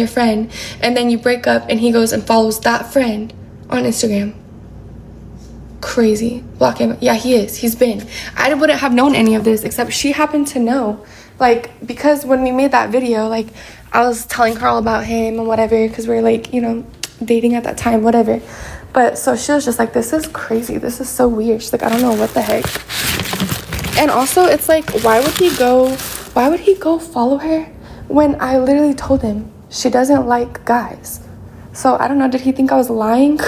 your friend, and then you break up and he goes and follows that friend on Instagram. Crazy. Block him. Yeah, he is. He's been. I wouldn't have known any of this except she happened to know. Like, because when we made that video, like, I was telling Carl about him and whatever, because we were, like, you know, dating at that time, whatever. But so she was just like, this is crazy. This is so weird. She's like, I don't know what the heck. And also, it's like, why would he go follow her when I literally told him she doesn't like guys? So I don't know, did he think I was lying?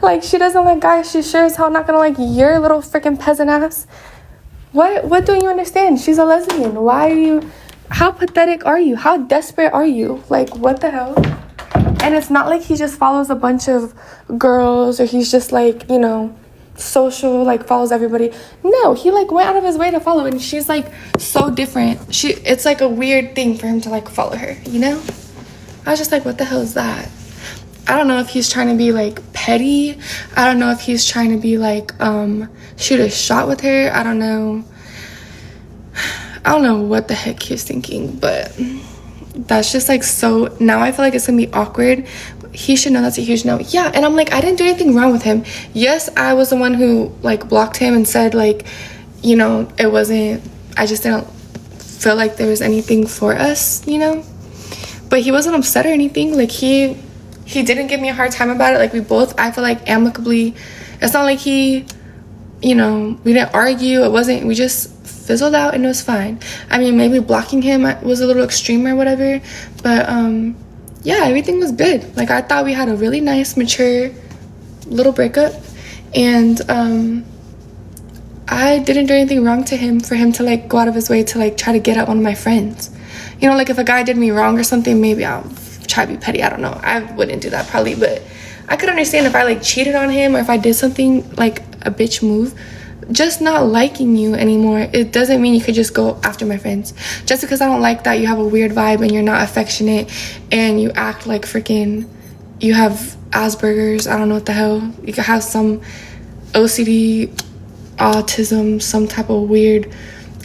Like, she doesn't like guys, she sure as hell not gonna like your little freaking peasant ass. What don't you understand? She's a lesbian. Why are you, how pathetic are you? How desperate are you? Like, what the hell? And it's not like he just follows a bunch of girls, or he's just like, you know, social, like follows everybody. No, he like went out of his way to follow, and she's like so different. It's like a weird thing for him to like follow her, you know? I was just like, what the hell is that? I don't know if he's trying to be like petty. I don't know if he's trying to be like shoot a shot with her. I don't know what the heck he's thinking, but that's just like, so now I feel like it's gonna be awkward. He should know that's a huge no. Yeah, and I'm like, I didn't do anything wrong with him. Yes, I was the one who like blocked him and said like, you know, it wasn't, I just didn't feel like there was anything for us, you know? But he wasn't upset or anything. Like, he didn't give me a hard time about it. Like, we both, I feel like, amicably, it's not like he, you know, we didn't argue. It wasn't, we just fizzled out and it was fine. I mean, maybe blocking him was a little extreme or whatever, but yeah, everything was good. Like, I thought we had a really nice, mature little breakup, and I didn't do anything wrong to him for him to like go out of his way to like try to get at one of my friends. You know, like, if a guy did me wrong or something, maybe I'll try to be petty. I don't know. I wouldn't do that probably, but I could understand if I like cheated on him, or if I did something like a bitch move. Just not liking you anymore, it doesn't mean you could just go after my friends. Just because I don't like that you have a weird vibe and you're not affectionate and you act like freaking, you have Asperger's, I don't know what the hell. You could have some OCD, autism, some type of weird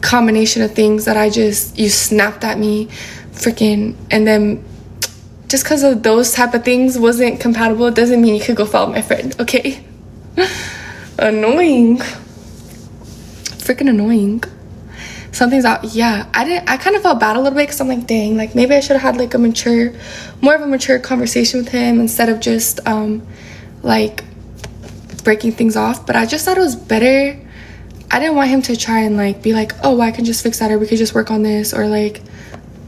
combination of things that you snapped at me freaking, and then just because of those type of things wasn't compatible, it doesn't mean you could go follow my friend, okay? Annoying. Freaking annoying. Something's out. Yeah, I kind of felt bad a little bit, because I'm like, dang, like, maybe I should have had like more of a mature conversation with him instead of just like breaking things off. But I just thought it was better. I didn't want him to try and like be like, oh, I can just fix that, or we could just work on this, or like,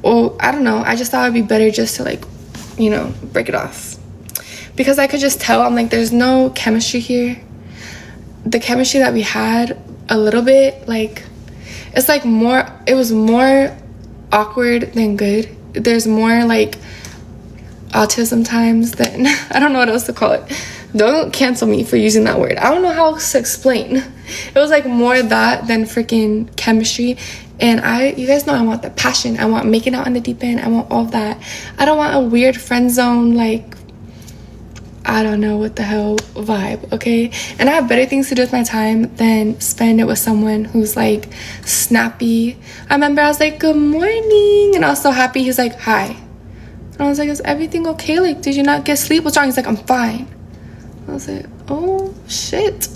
oh, I don't know. I just thought it'd be better just to like, you know, break it off, because I could just tell, I'm like, there's no chemistry here. The chemistry that we had, a little bit, like, it's like it was more awkward than good. There's more like autism times than, I don't know what else to call it. Don't cancel me for using that word. I don't know how else to explain. It was like more that than freaking chemistry. And you guys know I want the passion. I want making out in the deep end. I want all that. I don't want a weird friend zone, like, I don't know what the hell vibe, okay? And I have better things to do with my time than spend it with someone who's like snappy. I remember I was like, good morning, and I was so happy. He's like, hi. And I was like, is everything okay? Like, did you not get sleep? What's wrong? He's like, I'm fine. I was like, oh shit.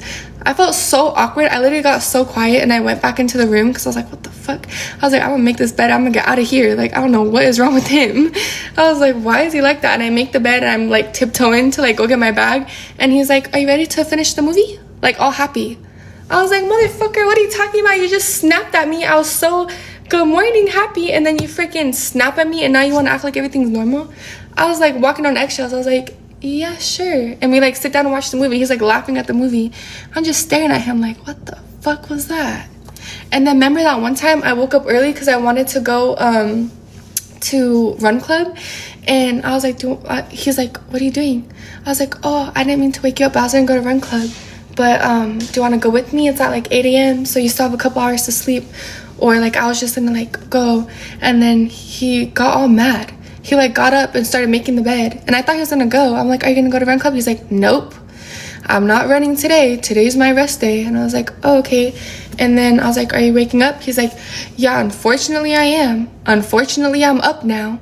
I felt so awkward. I literally got so quiet, and I went back into the room because I was like, what the fuck? I was like, I'm gonna make this bed, I'm gonna get out of here. Like, I don't know what is wrong with him. I was like, why is he like that? And I make the bed, and I'm like tiptoeing to like go get my bag, and he's like, are you ready to finish the movie? Like, all happy. I was like, motherfucker, what are you talking about? You just snapped at me. I was so good morning happy, and then you freaking snap at me, and now you want to act like everything's normal. I was like walking on eggshells. I was like, yeah, sure. And we like sit down and watch the movie. He's like laughing at the movie. I'm just staring at him like, what the fuck was that? And then remember that one time I woke up early because I wanted to go to run club, and I was like, he's like, what are you doing? I was like, oh, I didn't mean to wake you up. I was gonna go to run club, but do you want to go with me? It's at like 8 a.m. so you still have a couple hours to sleep. Or like, I was just gonna like go. And then he got all mad. He like got up and started making the bed, and I thought he was gonna go. I'm like, are you gonna go to run club? He's like, nope, I'm not running today. Today's my rest day. And I was like, oh, okay. And then I was like, are you waking up? He's like, yeah, unfortunately I am. Unfortunately I'm up now.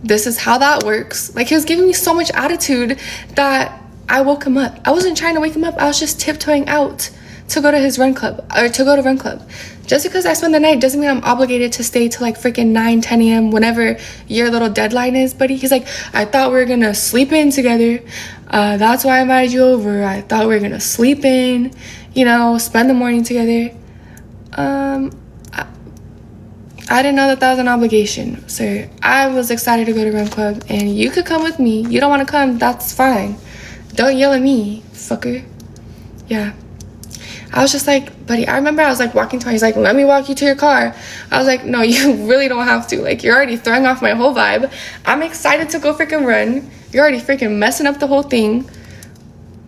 this is how that works. Like, he was giving me so much attitude that I woke him up. I wasn't trying to wake him up. I was just tiptoeing out to go to his run club, or to go to run club. Just because I spend the night doesn't mean I'm obligated to stay till like freaking 9, 10 a.m. whenever your little deadline is, buddy. He's like, I thought we were gonna sleep in together. That's why I invited you over. I thought we were gonna sleep in, you know, spend the morning together. I didn't know that that was an obligation, sir. I was excited to go to run club, and you could come with me. You don't want to come, that's fine. Don't yell at me, fucker. Yeah. I was just like, buddy, I remember I was like walking to him. He's like, let me walk you to your car. I was like, no, you really don't have to. Like, you're already throwing off my whole vibe. I'm excited to go freaking run. You're already freaking messing up the whole thing.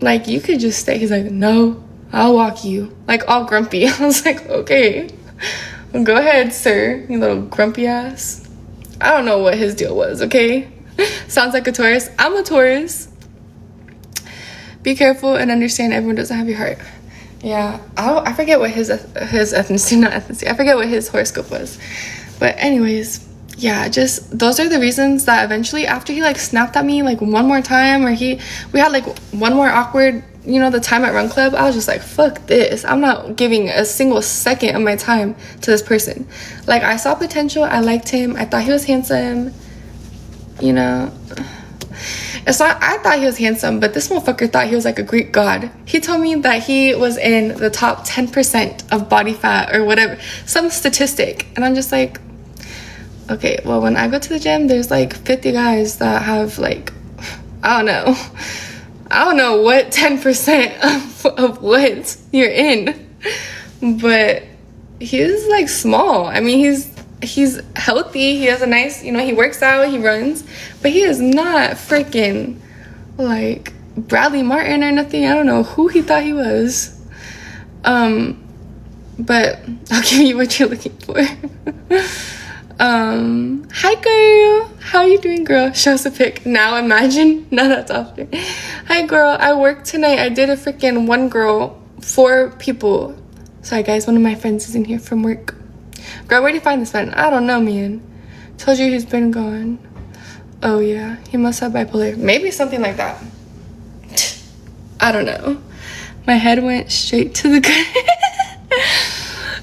Like, you could just stay. He's like, no, I'll walk you. Like, all grumpy. I was like, okay, well, go ahead, sir, you little grumpy ass. I don't know what his deal was, okay? Sounds like a Taurus. I'm a Taurus. Be careful and understand everyone doesn't have your heart. Yeah, I forget what his ethnicity, not ethnicity. I forget what his horoscope was. But anyways, yeah, just those are the reasons that eventually after he like snapped at me like one more time, or we had like one more awkward, you know, the time at run club, I was just like, fuck this. I'm not giving a single second of my time to this person. Like, I saw potential. I liked him. I thought he was handsome. You know, it's not, I thought he was handsome, but this motherfucker thought he was like a Greek god. He told me that he was in the top 10% of body fat or whatever, some statistic. And I'm just like, okay, well, when I go to the gym, there's like 50 guys that have like, I don't know what 10% of what you're in, but he's like small. I mean, he's healthy. He has a nice, you know, he works out, he runs, but he is not freaking like Bradley Martin or nothing. I don't know who he thought he was. But I'll give you what you're looking for. Hi girl, how you doing, girl? Show us a pic. Now imagine. No, that's after. Hi girl, I worked tonight. I did a freaking 1 girl, 4 people. Sorry guys, one of my friends is in here from work. Girl, where do you find this man? I don't know, man. Told you he's been gone. Oh yeah, he must have bipolar. Maybe something like that. I don't know. My head went straight to the ground.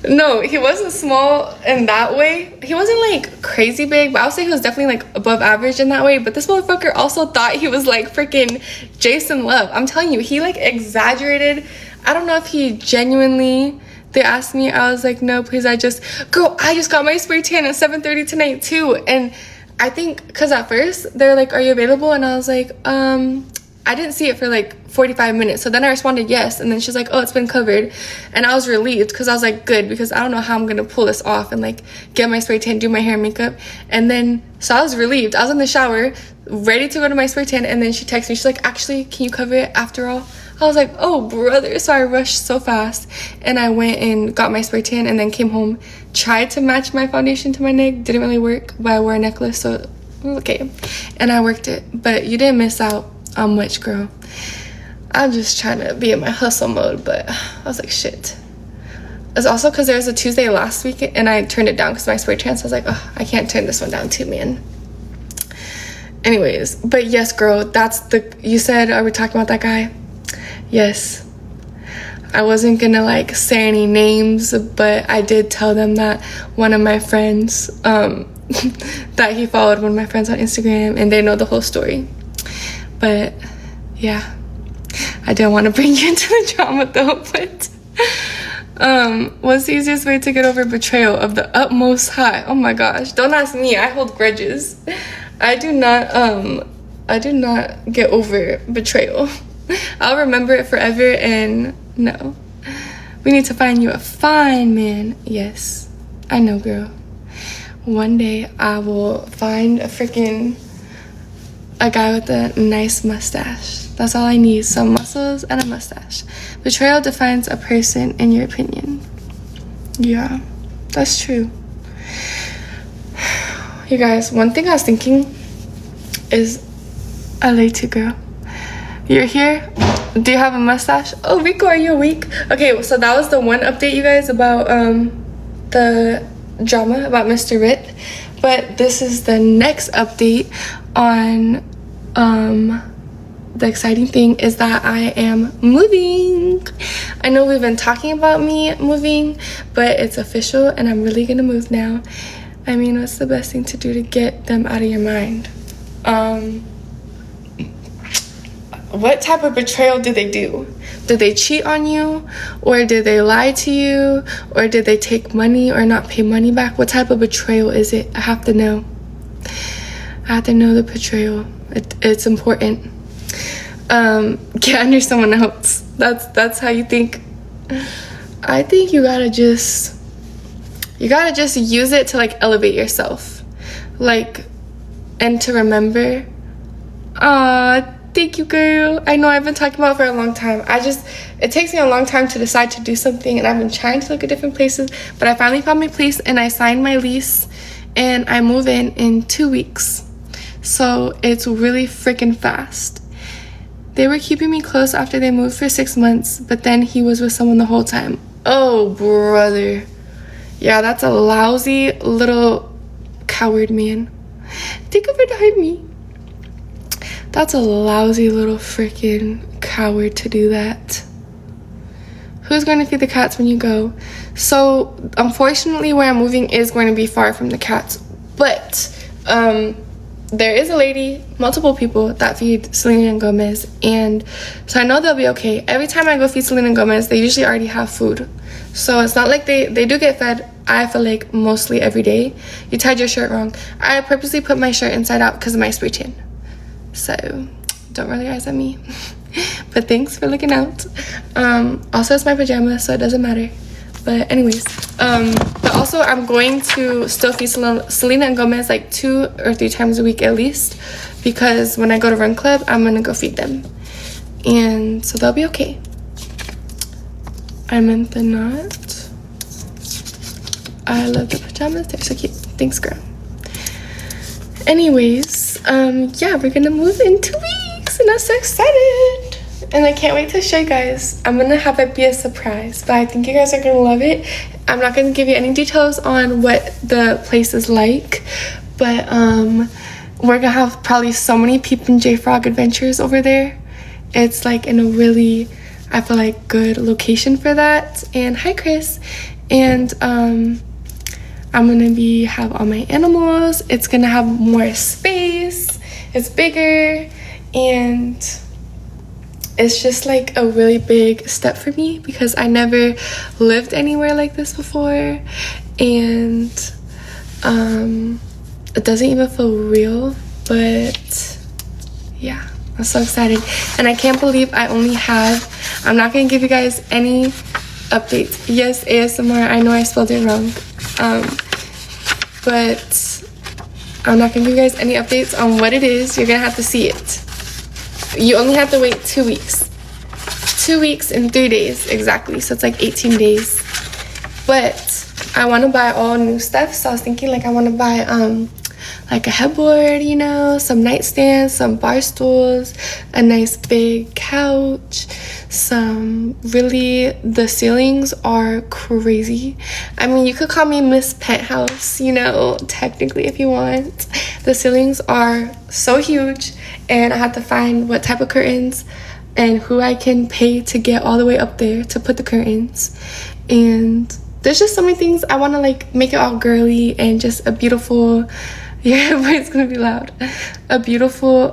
No, he wasn't small in that way. He wasn't like crazy big, but I would say he was definitely like above average in that way. But this motherfucker also thought he was like freaking Jason Love. I'm telling you, he like exaggerated. I don't know if he genuinely, they asked me, I was like, no, please, I just got my spray tan at 7:30 tonight too. And I think because at first they're like, are you available? And I was like, I didn't see it for like 45 minutes. So then I responded yes. And then she's like, oh, it's been covered. And I was relieved because I was like, good, because I don't know how I'm going to pull this off and like get my spray tan, do my hair and makeup. And then, so I was relieved. I was in the shower, ready to go to my spray tan. And then she texted me. She's like, actually, can you cover it after all? I was like, oh, brother. So I rushed so fast. And I went and got my spray tan and then came home, tried to match my foundation to my neck. Didn't really work, but I wore a necklace. So, okay. And I worked it. But you didn't miss out on much, girl. I'm just trying to be in my hustle mode, but I was like, shit. It's also because there was a Tuesday last week and I turned it down because my spray tan. So I was like, oh, I can't turn this one down too, man. Anyways, but yes, girl, that's you said, are we talking about that guy? Yes. I wasn't gonna like say any names, but I did tell them that one of my friends, that he followed one of my friends on Instagram, and they know the whole story. But yeah, I didn't want to bring you into the drama though. But what's the easiest way to get over betrayal of the utmost high? Oh my gosh, don't ask me. I hold grudges. I do not get over betrayal. I'll remember it forever. And no, we need to find you a fine man. Yes, I know, girl. One day I will find a guy with a nice mustache. That's all I need, some muscles and a mustache. Betrayal defines a person, in your opinion. Yeah, that's true. You guys, one thing I was thinking is, I like you, girl. You're here? Do you have a mustache? Oh, Rico, are you awake? Okay, so that was the one update, you guys, about the drama about Mr. Rit. But this is the next update on the exciting thing is that I am moving. I know we've been talking about me moving, but it's official and I'm really gonna move now. I mean, what's the best thing to do to get them out of your mind? What type of betrayal did they do? Did they cheat on you? Or did they lie to you? Or did they take money or not pay money back? What type of betrayal is it? I have to know. I have to know the betrayal. It's important. Get under someone else. That's how you think. I think you gotta just use it to like elevate yourself, like, and to remember. Thank you, girl. I know I've been talking about it for a long time. It takes me a long time to decide to do something, and I've been trying to look at different places, but I finally found my place and I signed my lease and I move in 2 weeks. So it's really freaking fast. They were keeping me close after they moved for 6 months, but then he was with someone the whole time. Oh, brother. Yeah, that's a lousy little coward, man. Thank you for hurt me. That's a lousy little freaking coward to do that. Who's going to feed the cats when you go? So, unfortunately, where I'm moving is going to be far from the cats. But, there is a lady, multiple people that feed Selena and Gomez. And so I know they'll be okay. Every time I go feed Selena and Gomez, they usually already have food. So it's not like they do get fed, I feel like, mostly every day. You tied your shirt wrong. I purposely put my shirt inside out because of my spray tan. So don't roll your eyes at me. But thanks for looking out. Also, it's my pajamas, so it doesn't matter. But anyways, but also I'm going to still feed Selena and Gomez like 2 or 3 times a week at least, because when I go to Run Club, I'm gonna go feed them. And so they'll be okay. I meant the knot. I love the pajamas. They're so cute. Thanks, girl. Anyways, yeah, we're gonna move in 2 weeks and I'm so excited. And I can't wait to show you guys. I'm gonna have it be a surprise, but I think you guys are gonna love it. I'm not gonna give you any details on what the place is like, but we're gonna have probably so many Peep and J Frog adventures over there. It's like in a really, I feel like, good location for that. And hi, Chris. And I'm gonna have all my animals. It's gonna have more space. It's bigger, and it's just like a really big step for me because I never lived anywhere like this before, and it doesn't even feel real. But yeah, I'm so excited, and I can't believe I only have, I'm not gonna give you guys any updates. Yes, ASMR, I know I spelled it wrong, but I'm not gonna give you guys any updates on what it is. You're gonna have to see it. You only have to wait 2 weeks. 2 weeks and 3 days exactly, so it's like 18 days. But I want to buy all new stuff, so I was thinking like I want to buy like a headboard, you know, some nightstands, some bar stools, a nice big couch, the ceilings are crazy. I mean, you could call me Miss Penthouse, you know, technically, if you want. The ceilings are so huge, and I have to find what type of curtains and who I can pay to get all the way up there to put the curtains. And there's just so many things. I want to like make it all girly and just a beautiful, yeah, but it's gonna be loud. A beautiful,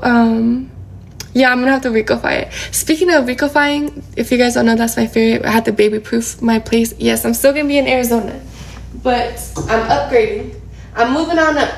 yeah, I'm gonna have to Ricofy it. Speaking of Ricofying, if you guys don't know, that's my favorite. I had to baby proof my place. Yes, I'm still gonna be in Arizona, but I'm upgrading. I'm moving on up.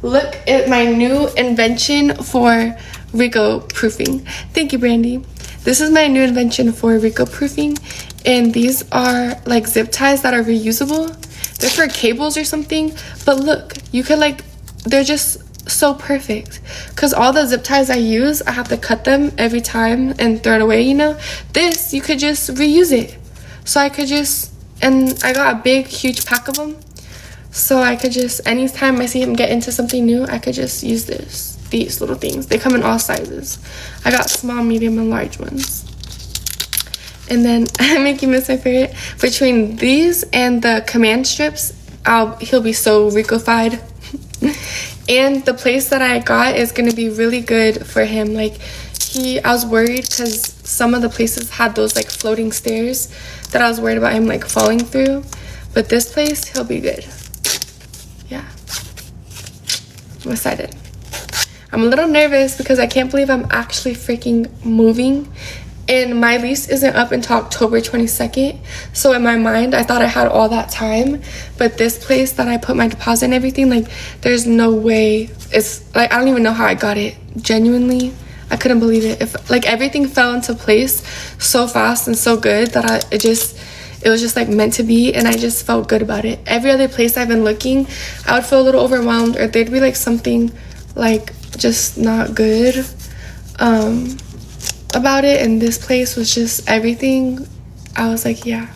Look at my new invention for Rico proofing. Thank you, Brandy. This is my new invention for Rico proofing, and these are like zip ties that are reusable. They're for cables or something, but look, you could like, they're just so perfect, because all the zip ties I use, I have to cut them every time and throw it away, you know. This, you could just reuse it. So I could just, and I got a big huge pack of them, so I could just, anytime I see him get into something new, I could just use these little things. They come in all sizes. I got small, medium, and large ones. And then I make you miss my favorite. Between these and the command strips, he'll be so Rico-fied. And the place that I got is gonna be really good for him. Like, I was worried because some of the places had those like floating stairs that I was worried about him like falling through. But this place, he'll be good. Yeah. I'm excited. I'm a little nervous because I can't believe I'm actually freaking moving. And my lease isn't up until October 22nd. So in my mind, I thought I had all that time. But this place that I put my deposit and everything, like, there's no way. It's like, I don't even know how I got it. Genuinely, I couldn't believe it. If like everything fell into place so fast and so good that it was just like meant to be, and I just felt good about it. Every other place I've been looking, I would feel a little overwhelmed, or there'd be like something like just not good about it, and this place was just everything. I was like, yeah,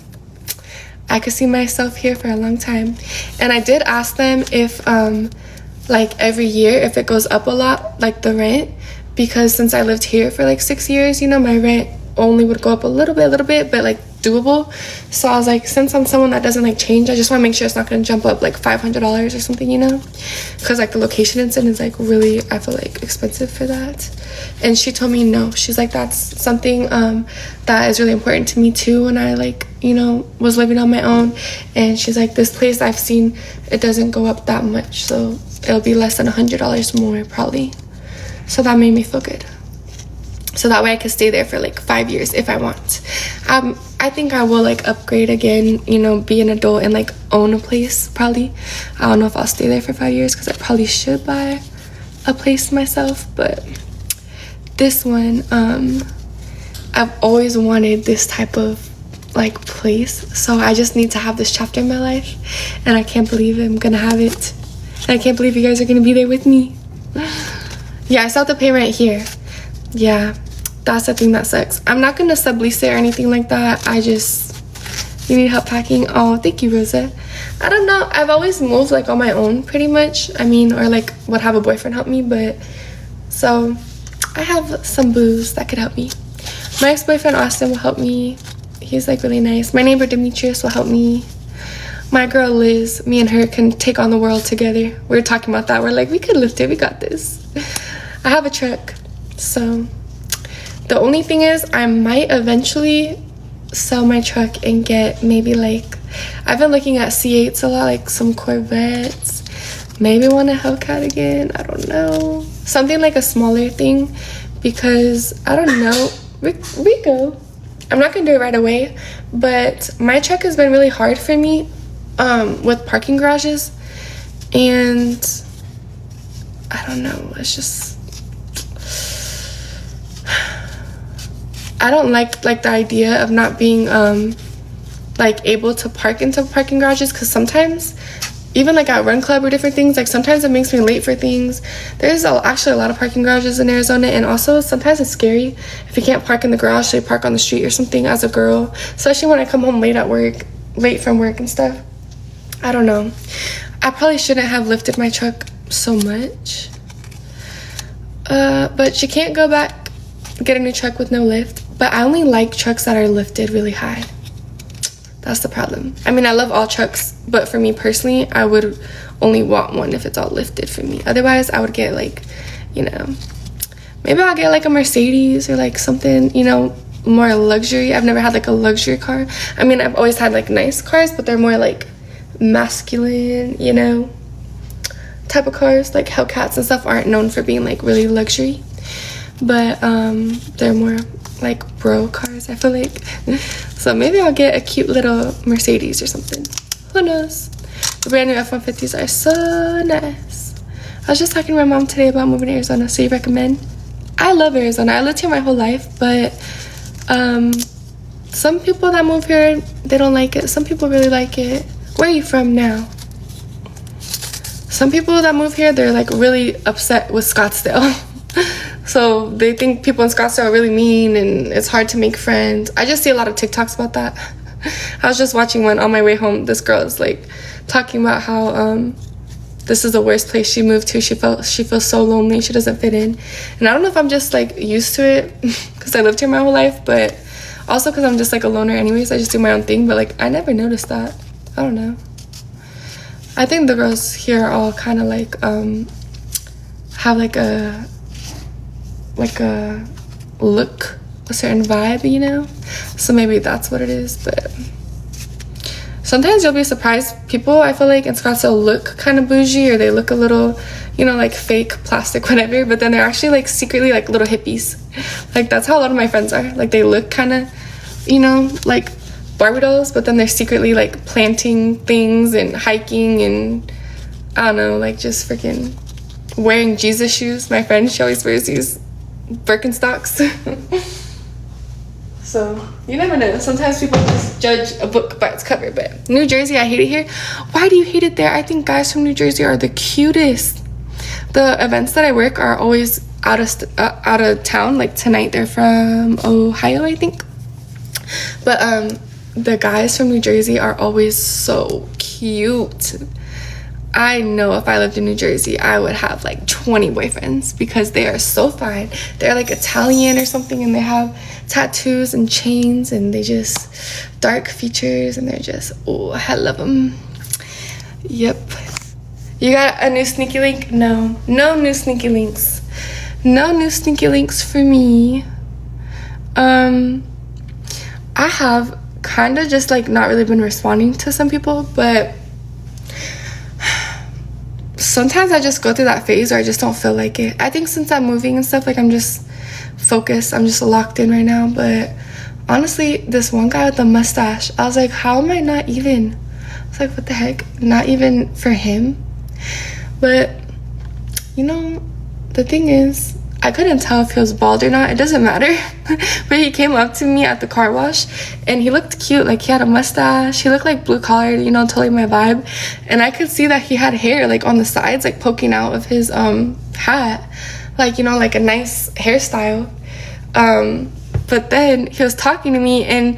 I could see myself here for a long time. And I did ask them if like every year if it goes up a lot, like the rent, because since I lived here for like 6 years, you know, my rent only would go up a little bit, but like doable. So I was like, since I'm someone that doesn't like change, I just want to make sure it's not going to jump up like $500 or something, you know, because like the location it's in is like really, I feel like, expensive for that. And she told me no. She's like, that's something that is really important to me too when I like, you know, was living on my own. And she's like, this place I've seen, it doesn't go up that much, so it'll be less than $100 more probably. So that made me feel good. So that way I could stay there for like 5 years if I want. I think I will like upgrade again, you know, be an adult and like own a place probably. I don't know if I'll stay there for 5 years because I probably should buy a place myself. But this one, I've always wanted this type of like place. So I just need to have this chapter in my life. And I can't believe I'm gonna have it. And I can't believe you guys are gonna be there with me. Yeah, I still have to pay rent here. Yeah, that's the thing that sucks. I'm not gonna sublease it or anything like that. You need help packing? Oh, thank you, Rosa. I don't know, I've always moved like on my own pretty much. I mean, or like would have a boyfriend help me, but so I have some boos that could help me. My ex-boyfriend Austin will help me. He's like really nice. My neighbor Demetrius will help me. My girl Liz, me and her can take on the world together. We were talking about that. We're like, we could lift it, we got this. I have a truck. So the only thing is I might eventually sell my truck and get maybe like, I've been looking at C8s a lot, like some Corvettes, maybe want a Hellcat again, I don't know, something like a smaller thing, because I don't know, Rico, I'm not gonna do it right away, but my truck has been really hard for me with parking garages, and I don't know, it's just, I don't like the idea of not being like able to park into parking garages, because sometimes even like at Run Club or different things, like sometimes it makes me late for things. There's actually a lot of parking garages in Arizona, and also sometimes it's scary if you can't park in the garage, so you park on the street or something as a girl, especially when I come home late from work and stuff. I don't know, I probably shouldn't have lifted my truck so much, but you can't go back, get a new truck with no lift. But I only like trucks that are lifted really high. That's the problem. I mean, I love all trucks, but for me personally, I would only want one if it's all lifted for me. Otherwise, I would get like, you know, maybe I'll get like a Mercedes or like something, you know, more luxury. I've never had like a luxury car. I mean, I've always had like nice cars, but they're more like masculine, you know, type of cars. Like Hellcats and stuff aren't known for being like really luxury, but they're more like bro cars, I feel like. So maybe I'll get a cute little Mercedes or something, who knows. The brand new F-150s are so nice. I was just talking to my mom today about moving to Arizona. So you recommend? I love Arizona. I lived here my whole life, but some people that move here, they don't like it. Some people really like it. Where are you from now? Some people that move here, they're like really upset with Scottsdale. So they think people in Scottsdale are really mean and it's hard to make friends. I just see a lot of TikToks about that. I was just watching one on my way home. This girl is like talking about how this is the worst place she moved to. She feels so lonely. She doesn't fit in. And I don't know if I'm just like used to it because I lived here my whole life, but also because I'm just like a loner anyways. I just do my own thing, but like I never noticed that. I don't know. I think the girls here are all kind of like have like a look, a certain vibe, you know, so maybe that's what it is. But sometimes you'll be surprised, people, I feel like in Scottsdale look kind of bougie, or they look a little, you know, like fake plastic, whatever, but then they're actually like secretly like little hippies. Like that's how a lot of my friends are. Like they look kind of, you know, like Barbie dolls, but then they're secretly like planting things and hiking and I don't know, like just freaking wearing Jesus shoes. My friend, she always wears these Birkenstocks. So you never know. Sometimes people just judge a book by its cover. But New Jersey, I hate it here. Why do you hate it there? I think guys from New Jersey are the cutest. The events that I work are always out of town. Like tonight, they're from Ohio, I think. But the guys from New Jersey are always so cute. I know if I lived in New Jersey, I would have like 20 boyfriends because they are so fine. They're like Italian or something, and they have tattoos and chains, and they just dark features, and they're just, oh, I love them. Yep. You got a new sneaky link? No new sneaky links. No new sneaky links for me. I have kind of just like not really been responding to some people, but sometimes I just go through that phase where I just don't feel like it. I think since I'm moving and stuff, like I'm just focused, I'm just locked in right now. But honestly, this one guy with the mustache, I was like, how am I not even? I was like, what the heck? Not even for him. But you know, the thing is, I couldn't tell if he was bald or not. It doesn't matter. But he came up to me at the car wash and he looked cute. Like he had a mustache. He looked like blue collar, you know, totally my vibe. And I could see that he had hair like on the sides, like poking out of his hat. Like, you know, like a nice hairstyle. But then he was talking to me and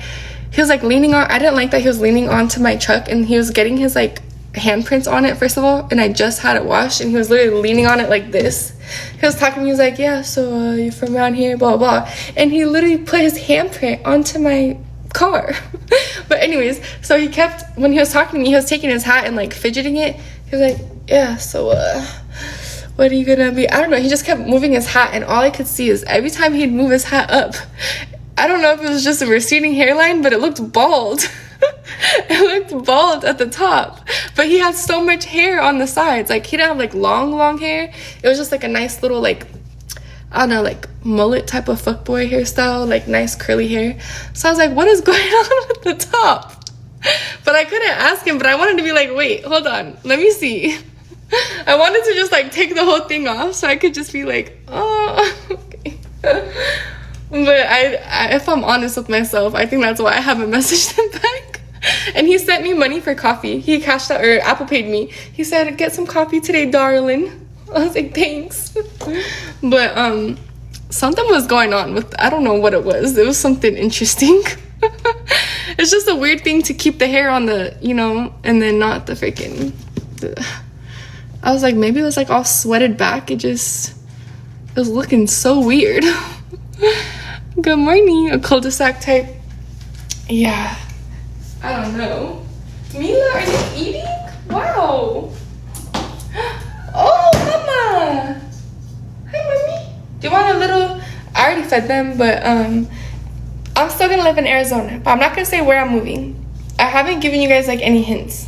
he was like leaning on, I didn't like that he was leaning onto my truck and he was getting his like handprints on it first of all, and I just had it washed, and he was literally leaning on it like this. He was talking to me, he was like, yeah, so you're from around here, blah blah, and he literally put his handprint onto my car. But anyways, so he kept, when he was talking to me, he was taking his hat and like fidgeting it. He was like, yeah, so what are you gonna be? I don't know, he just kept moving his hat, and all I could see is every time he'd move his hat up, I don't know if it was just a receding hairline, but it looked bald. It looked bald at the top, but he had so much hair on the sides. Like he didn't have like long hair. It was just like a nice little like, I don't know, like mullet type of fuckboy hairstyle, like nice curly hair. So I was like, what is going on with the top? But I couldn't ask him, but I wanted to be like, wait, hold on, let me see. I wanted to just like take the whole thing off so I could just be like, oh, okay. But I if I'm honest with myself, I think that's why I haven't messaged him back. And he sent me money for coffee. He cashed out, or Apple paid me. He said, get some coffee today, darling. I was like, thanks. But something was going on with, I don't know what it was. It was something interesting. It's just a weird thing to keep the hair on the, you know, and then not the freaking, I was like, maybe it was like all sweated back. It was looking so weird. Good morning, a cul-de-sac type. Yeah, I don't know. Mila, are you eating? Wow. Oh, mama. Hi, mommy. Do you want a little? I already fed them, but I'm still gonna live in Arizona, but I'm not gonna say where I'm moving. I haven't given you guys like any hints.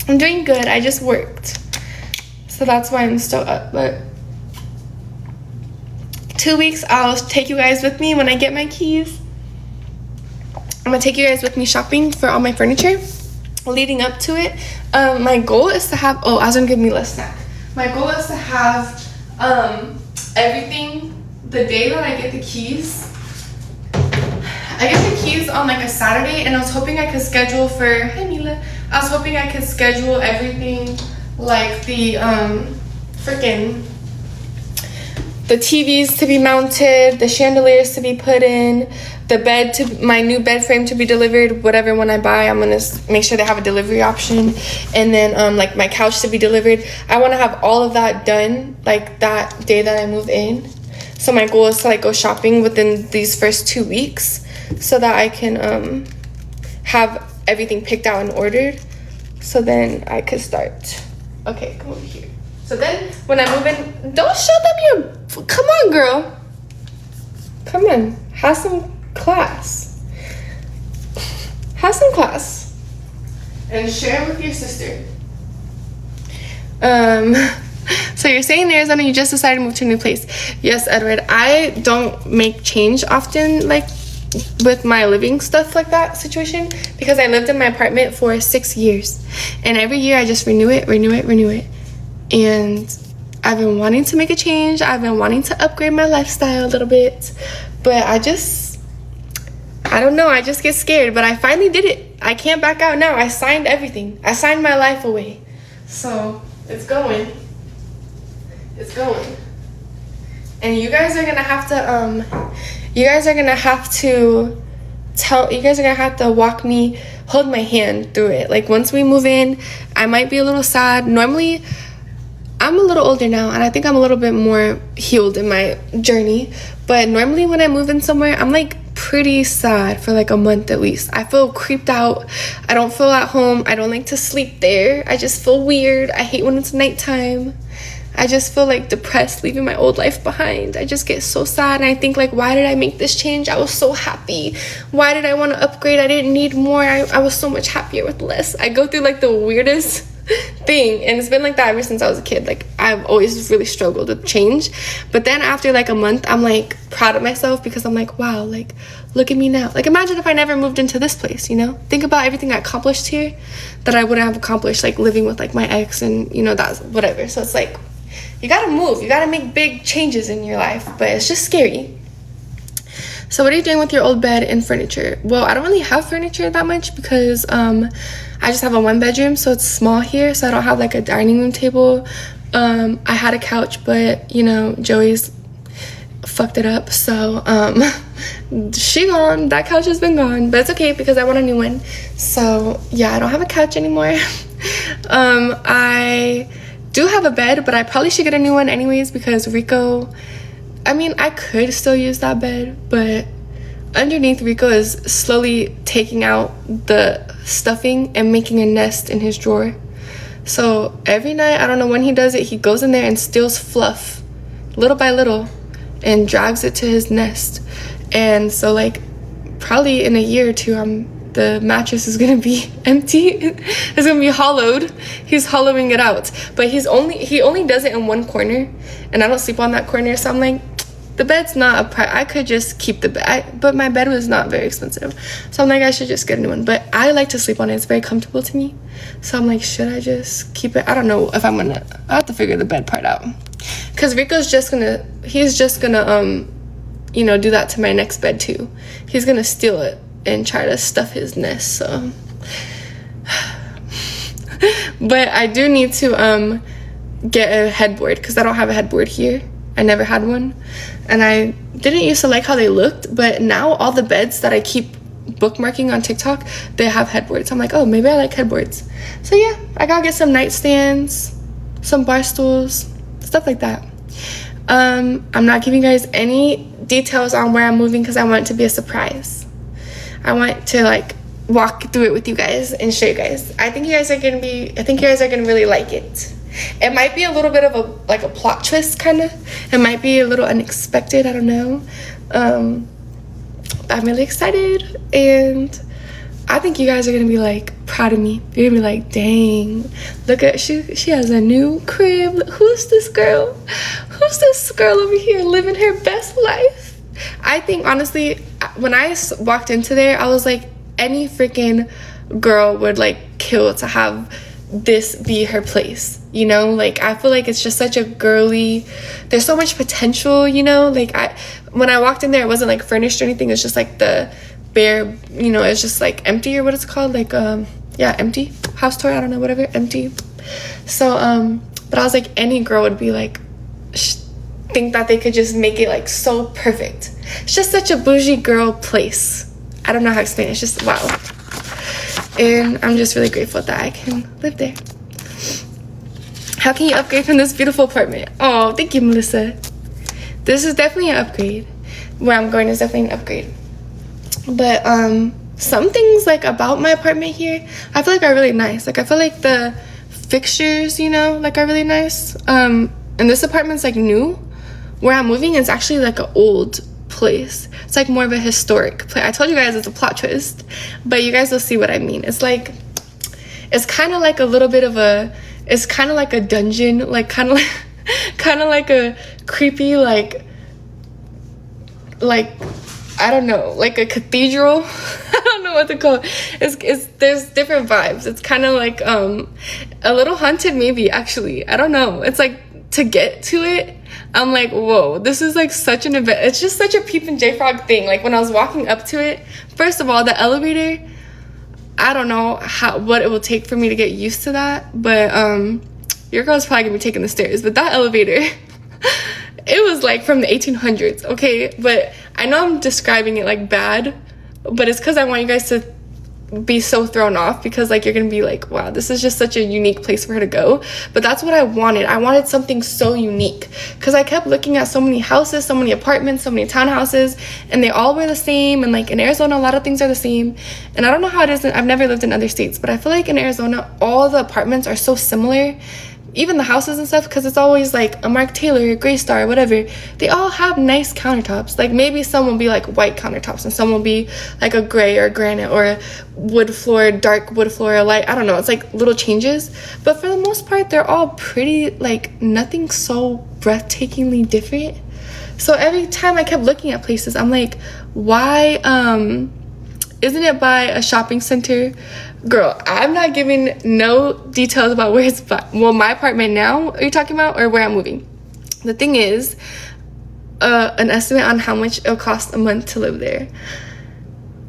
I'm doing good. I just worked, so that's why I'm still up. But 2 weeks, I'll take you guys with me when I get my keys. I'm gonna take you guys with me shopping for all my furniture. Leading up to it, my goal is to have, I was gonna give me a snack. My goal is to have everything the day that I get the keys. I get the keys on like a Saturday, and I was hoping I could schedule for, hi Mila. I was hoping I could schedule everything like the the TVs to be mounted, the chandeliers to be put in, the bed my new bed frame to be delivered. Whatever one I buy, I'm gonna make sure they have a delivery option, and then like my couch to be delivered. I want to have all of that done like that day that I move in. So my goal is to like go shopping within these first 2 weeks, so that I can have everything picked out and ordered. so then I could start. Okay, come over here. So then when I move in, don't show them your, come on girl. Come on, have some class. Have some class. And share with your sister. So you're saying in Arizona you just decided to move to a new place. Yes, Edward, I don't make change often, like with my living stuff like that situation, because I lived in my apartment for 6 years, and every year I just renew it. And I've been wanting to make a change. I've been wanting to upgrade my lifestyle a little bit, but I don't know, I just get scared. But I finally did it. I can't back out now. I signed everything. I signed my life away. So it's going. And you guys are gonna have to hold my hand through it. Like once we move in, I might be a little sad. Normally, I'm a little older now, and I think I'm a little bit more healed in my journey. But normally when I move in somewhere, I'm like pretty sad for like a month at least. I feel creeped out. I don't feel at home. I don't like to sleep there. I just feel weird. I hate when it's nighttime. I just feel like depressed leaving my old life behind. I just get so sad, and I think like, why did I make this change? I was so happy. Why did I want to upgrade? I didn't need more. I was so much happier with less. I go through like the weirdest thing, and it's been like that ever since I was a kid. Like I've always really struggled with change, but then after like a month, I'm like proud of myself, because I'm like, wow, like look at me now. Like imagine if I never moved into this place, you know? Think about everything I accomplished here that I wouldn't have accomplished like living with like my ex, and you know, that's whatever. So it's like, you gotta move, you gotta make big changes in your life, but it's just scary. So what are you doing with your old bed and furniture? Well, I don't really have furniture that much, because I just have a 1-bedroom, so it's small here, so I don't have like a dining room table. I had a couch, but you know, Joey's fucked it up, so she gone. That couch has been gone, but it's okay because I want a new one. So yeah, I don't have a couch anymore. I do have a bed, but I probably should get a new one anyways, because Rico, I mean, I could still use that bed, but underneath Rico is slowly taking out the stuffing and making a nest in his drawer. So every night, I don't know when he does it, he goes in there and steals fluff little by little and drags it to his nest. And so like probably in a year or two, the mattress is gonna be empty. It's gonna be hollowed. He's hollowing it out, but he only does it in one corner, and I don't sleep on that corner. So I'm like, the bed's not I could just keep the bed, but my bed was not very expensive, so I'm like, I should just get a new one. But I like to sleep on it. It's very comfortable to me, so I'm like, should I just keep it? I don't know if I'll have to figure the bed part out, because Rico's just gonna you know, do that to my next bed too. He's gonna steal it and try to stuff his nest. So but I do need to get a headboard, because I don't have a headboard here. I never had one, and I didn't used to like how they looked, but now all the beds that I keep bookmarking on TikTok, they have headboards. I'm like, oh, maybe I like headboards. So yeah, I gotta get some nightstands, some bar stools, stuff like that. I'm not giving you guys any details on where I'm moving, because I want it to be a surprise. I want to like walk through it with you guys and show you guys. I think you guys are gonna really like it. It might be a little bit of a plot twist, kind of. It might be a little unexpected, I don't know. I'm really excited, and I think you guys are gonna be like proud of me. You're gonna be like, dang, look at, she has a new crib. Who's this girl? Who's this girl over here living her best life? I think honestly, when I walked into there, I was like, any freaking girl would like kill to have this be her place, you know? Like, I feel like it's just such a girly, there's so much potential, you know? Like, when I walked in there, it wasn't like furnished or anything. It's just like the bare, you know, it's just like empty, or what it's called, like yeah, empty house tour, I don't know, whatever, empty. So but I was like, any girl would be like, think that they could just make it like so perfect. It's just such a bougie girl place. I don't know how to explain it. It's just wow. And I'm just really grateful that I can live there. How can you upgrade from this beautiful apartment? Oh, thank you, Melissa. This is definitely an upgrade. Where I'm going is definitely an upgrade. But some things like about my apartment here, I feel like are really nice. Like I feel like the fixtures, you know, like are really nice. And this apartment's like new. Where I'm moving is actually like an old place. It's like more of a historic place. I told you guys it's a plot twist, but you guys will see what I mean. It's like, it's kind of like a little bit of a, it's kind of like a dungeon, like kind of like a creepy, like I don't know, like a cathedral. I don't know what to call it. It's there's different vibes. It's kind of like a little haunted, maybe, actually. I don't know. It's like, to get to it, I'm like, whoa, this is like such an event. It's just such a Peep and J-Frog thing. Like when I was walking up to it, first of all, the elevator, I don't know what it will take for me to get used to that, but your girl's probably gonna be taking the stairs. But that elevator, it was like from the 1800s, okay? But I know I'm describing it like bad, but it's because I want you guys to be so thrown off, because like you're gonna be like, wow, this is just such a unique place for her to go. But that's what I wanted something so unique, because I kept looking at so many houses, so many apartments, so many townhouses, and they all were the same. And like in Arizona, a lot of things are the same, and I don't know how it is. I've never lived in other states, but I feel like in Arizona all the apartments are so similar, even the houses and stuff, because it's always like a Mark Taylor, a Gray Star, whatever. They all have nice countertops. Like maybe some will be like white countertops and some will be like a gray or granite or a wood floor, dark wood floor, or light. I don't know. It's like little changes. But for the most part, they're all pretty, like nothing so breathtakingly different. So every time I kept looking at places, I'm like, why isn't it by a shopping center? Girl, I'm not giving no details about where it's by. Well, my apartment now, are you talking about, or where I'm moving? The thing is, an estimate on how much it'll cost a month to live there.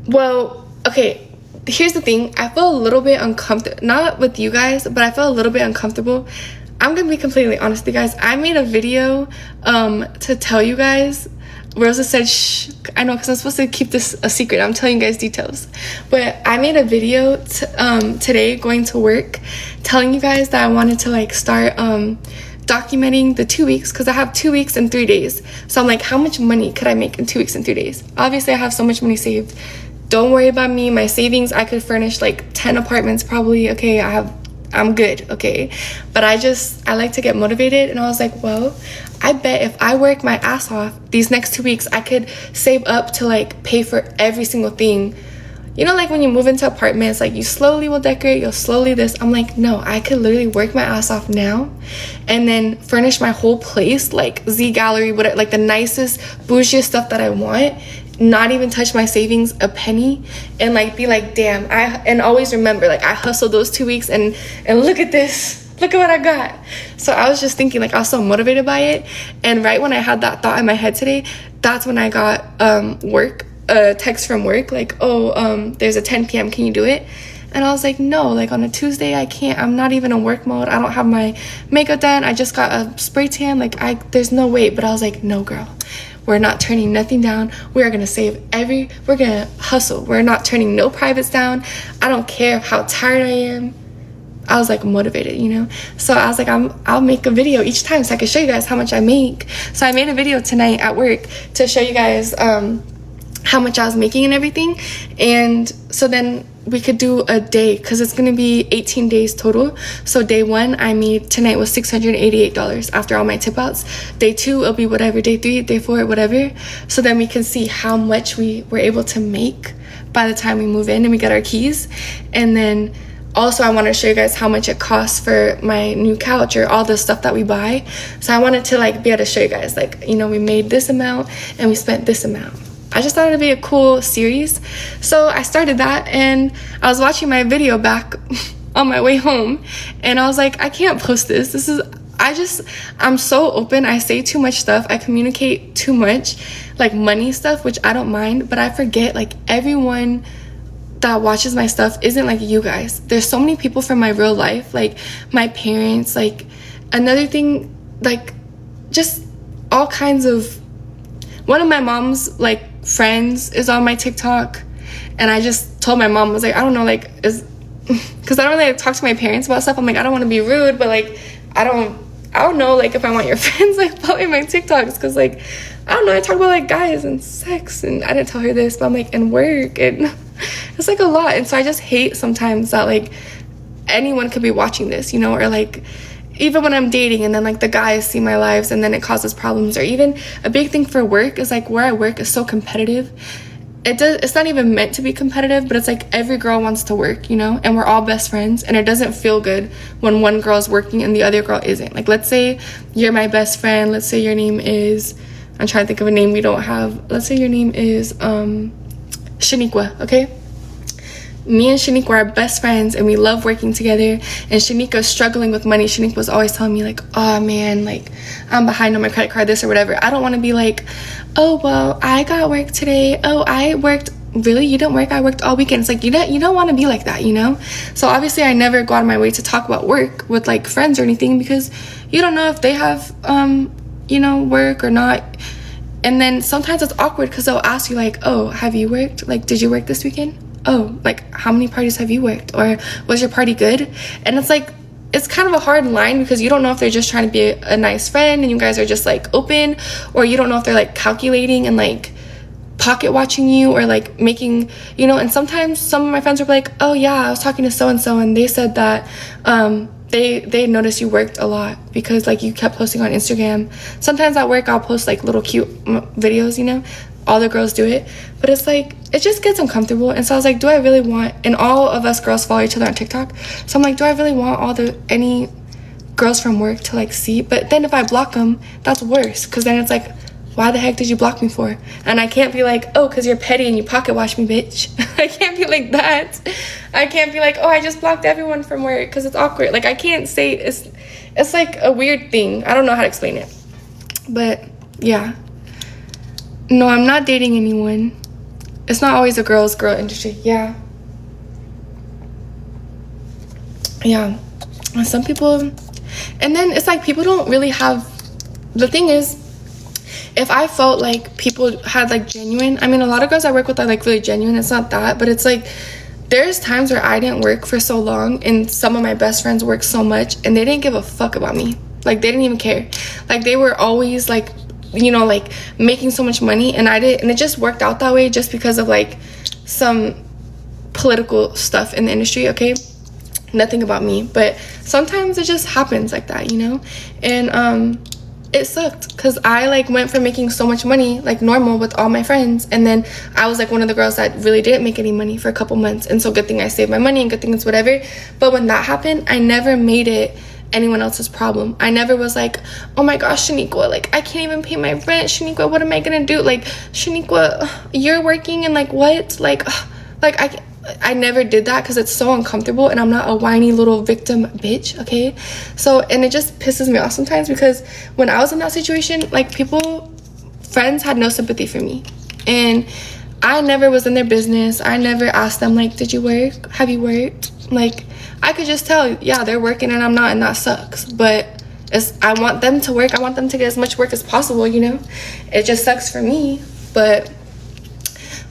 Well, okay, here's the thing. I feel a little bit uncomfortable, not with you guys, but I feel a little bit uncomfortable. I'm gonna be completely honest with you guys. I made a video to tell you guys. Rosa said, shh, I know, because I'm supposed to keep this a secret. I'm telling you guys details. But I made a video today going to work telling you guys that I wanted to like start documenting the 2 weeks, because I have 2 weeks and 3 days. So I'm like, how much money could I make in 2 weeks and 3 days? Obviously, I have so much money saved. Don't worry about me. My savings, I could furnish like 10 apartments probably. Okay, I'm good, okay? But I like to get motivated, and I was like, well, I bet if I work my ass off these next 2 weeks, I could save up to like pay for every single thing. You know, like when you move into apartments, like you slowly will decorate, you'll slowly this. I'm like, no, I could literally work my ass off now and then furnish my whole place, like Z Gallery, whatever, like the nicest, bougiest stuff that I want, not even touch my savings a penny, and like be like, damn, and always remember, like I hustled those 2 weeks and look at this. Look at what I got. So I was just thinking, like I was so motivated by it. And right when I had that thought in my head today, that's when I got a text from work, like, oh, there's a 10 p.m. Can you do it? And I was like, no, like on a Tuesday, I can't. I'm not even in work mode. I don't have my makeup done. I just got a spray tan. Like there's no way. But I was like, no, girl. We're not turning nothing down. We are going to save we're going to hustle. We're not turning no privates down. I don't care how tired I am. I was like motivated, you know? So I was like, I'll make a video each time so I can show you guys how much I make. So I made a video tonight at work to show you guys how much I was making and everything. And so then we could do a day, because it's going to be 18 days total. So day 1 I made tonight was $688 after all my tip outs. Day 2 it'll be whatever. Day 3, day 4, whatever. So then we can see how much we were able to make by the time we move in and we get our keys. And then also I want to show you guys how much it costs for my new couch or all the stuff that we buy. So I wanted to like be able to show you guys, like, you know, we made this amount and we spent this amount. I just thought it'd be a cool series. So I started that, and I was watching my video back on my way home, and I was like, I can't post this. I'm so open. I say too much stuff. I communicate too much, like money stuff, which I don't mind, but I forget like everyone that watches my stuff isn't like you guys. There's so many people from my real life, like my parents, like another thing, like just all kinds of, one of my mom's like friends is on my TikTok, and I just told my mom, I was like, I don't know, like, because I don't really talk to my parents about stuff. I'm like, I don't want to be rude, but like, I don't know, like, if I want your friends like following my TikToks, because like, I don't know, I talk about like guys and sex, and I didn't tell her this, but I'm like, and work, and It's like a lot. And so I just hate sometimes that like anyone could be watching this, you know, or like even when I'm dating and then like the guys see my lives and then it causes problems. Or even a big thing for work is like where I work is so competitive. It's not even meant to be competitive, but it's like every girl wants to work, you know, and we're all best friends, and it doesn't feel good when one girl is working and the other girl isn't. Like, let's say you're my best friend, let's say your name is, I'm trying to think of a name we don't have, let's say your name is Shaniqua, okay? Me and Shaniqua are best friends and we love working together, and Shaniqua's struggling with money. Shaniqua was always telling me like, oh man, like I'm behind on my credit card, this or whatever. I don't want to be like, oh well, I got work today, oh I worked, really, you didn't work, I worked all weekend. It's like you don't want to be like that, you know? So obviously I never go out of my way to talk about work with like friends or anything, because you don't know if they have you know, work or not. And then sometimes it's awkward because they'll ask you like, oh, have you worked, like did you work this weekend? Oh, like how many parties have you worked, or was your party good? And it's like, it's kind of a hard line because you don't know if they're just trying to be a nice friend and you guys are just like open, or you don't know if they're like calculating and like pocket watching you, or like making, you know. And sometimes some of my friends were like, oh yeah, I was talking to so and so and they said that they noticed you worked a lot because like you kept posting on Instagram. Sometimes at work I'll post like little cute videos, you know, all the girls do it, but it's like it just gets uncomfortable. And so I was like, do I really want, and all of us girls follow each other on TikTok, so I'm like, do I really want any girls from work to like see? But then if I block them, that's worse, because then it's like, why the heck did you block me for? And I can't be like, oh, because you're petty and you pocket watch me, bitch. I can't be like that. I can't be like, oh, I just blocked everyone from work, because it's awkward. Like I can't say, it's like a weird thing. I don't know how to explain it, but yeah. No, I'm not dating anyone. It's not always a girl industry. Yeah. And some people, and then it's like people don't really have, the thing is, if I felt like people had like genuine, I mean a lot of girls I work with are like really genuine, it's not that, but it's like there's times where I didn't work for so long and some of my best friends worked so much and they didn't give a fuck about me. Like they didn't even care. Like they were always like, you know, like making so much money, and I did, and it just worked out that way just because of like some political stuff in the industry, okay? Nothing about me, but sometimes it just happens like that, you know? And it sucked because I like went from making so much money like normal with all my friends, and then I was like one of the girls that really didn't make any money for a couple months, and so good thing I saved my money and good thing it's whatever. But when that happened, I never made it anyone else's problem. I never was like, oh my gosh, Shaniqua, like I can't even pay my rent. Shaniqua, what am I gonna do? Like, Shaniqua, you're working and like what? Like I never did that because it's so uncomfortable, and I'm not a whiny little victim bitch, okay? So, and it just pisses me off sometimes because when I was in that situation, like friends had no sympathy for me, and I never was in their business. I never asked them like, did you work? Have you worked? Like I could just tell, yeah, they're working and I'm not, and that sucks. But I want them to work. I want them to get as much work as possible, you know? It just sucks for me. But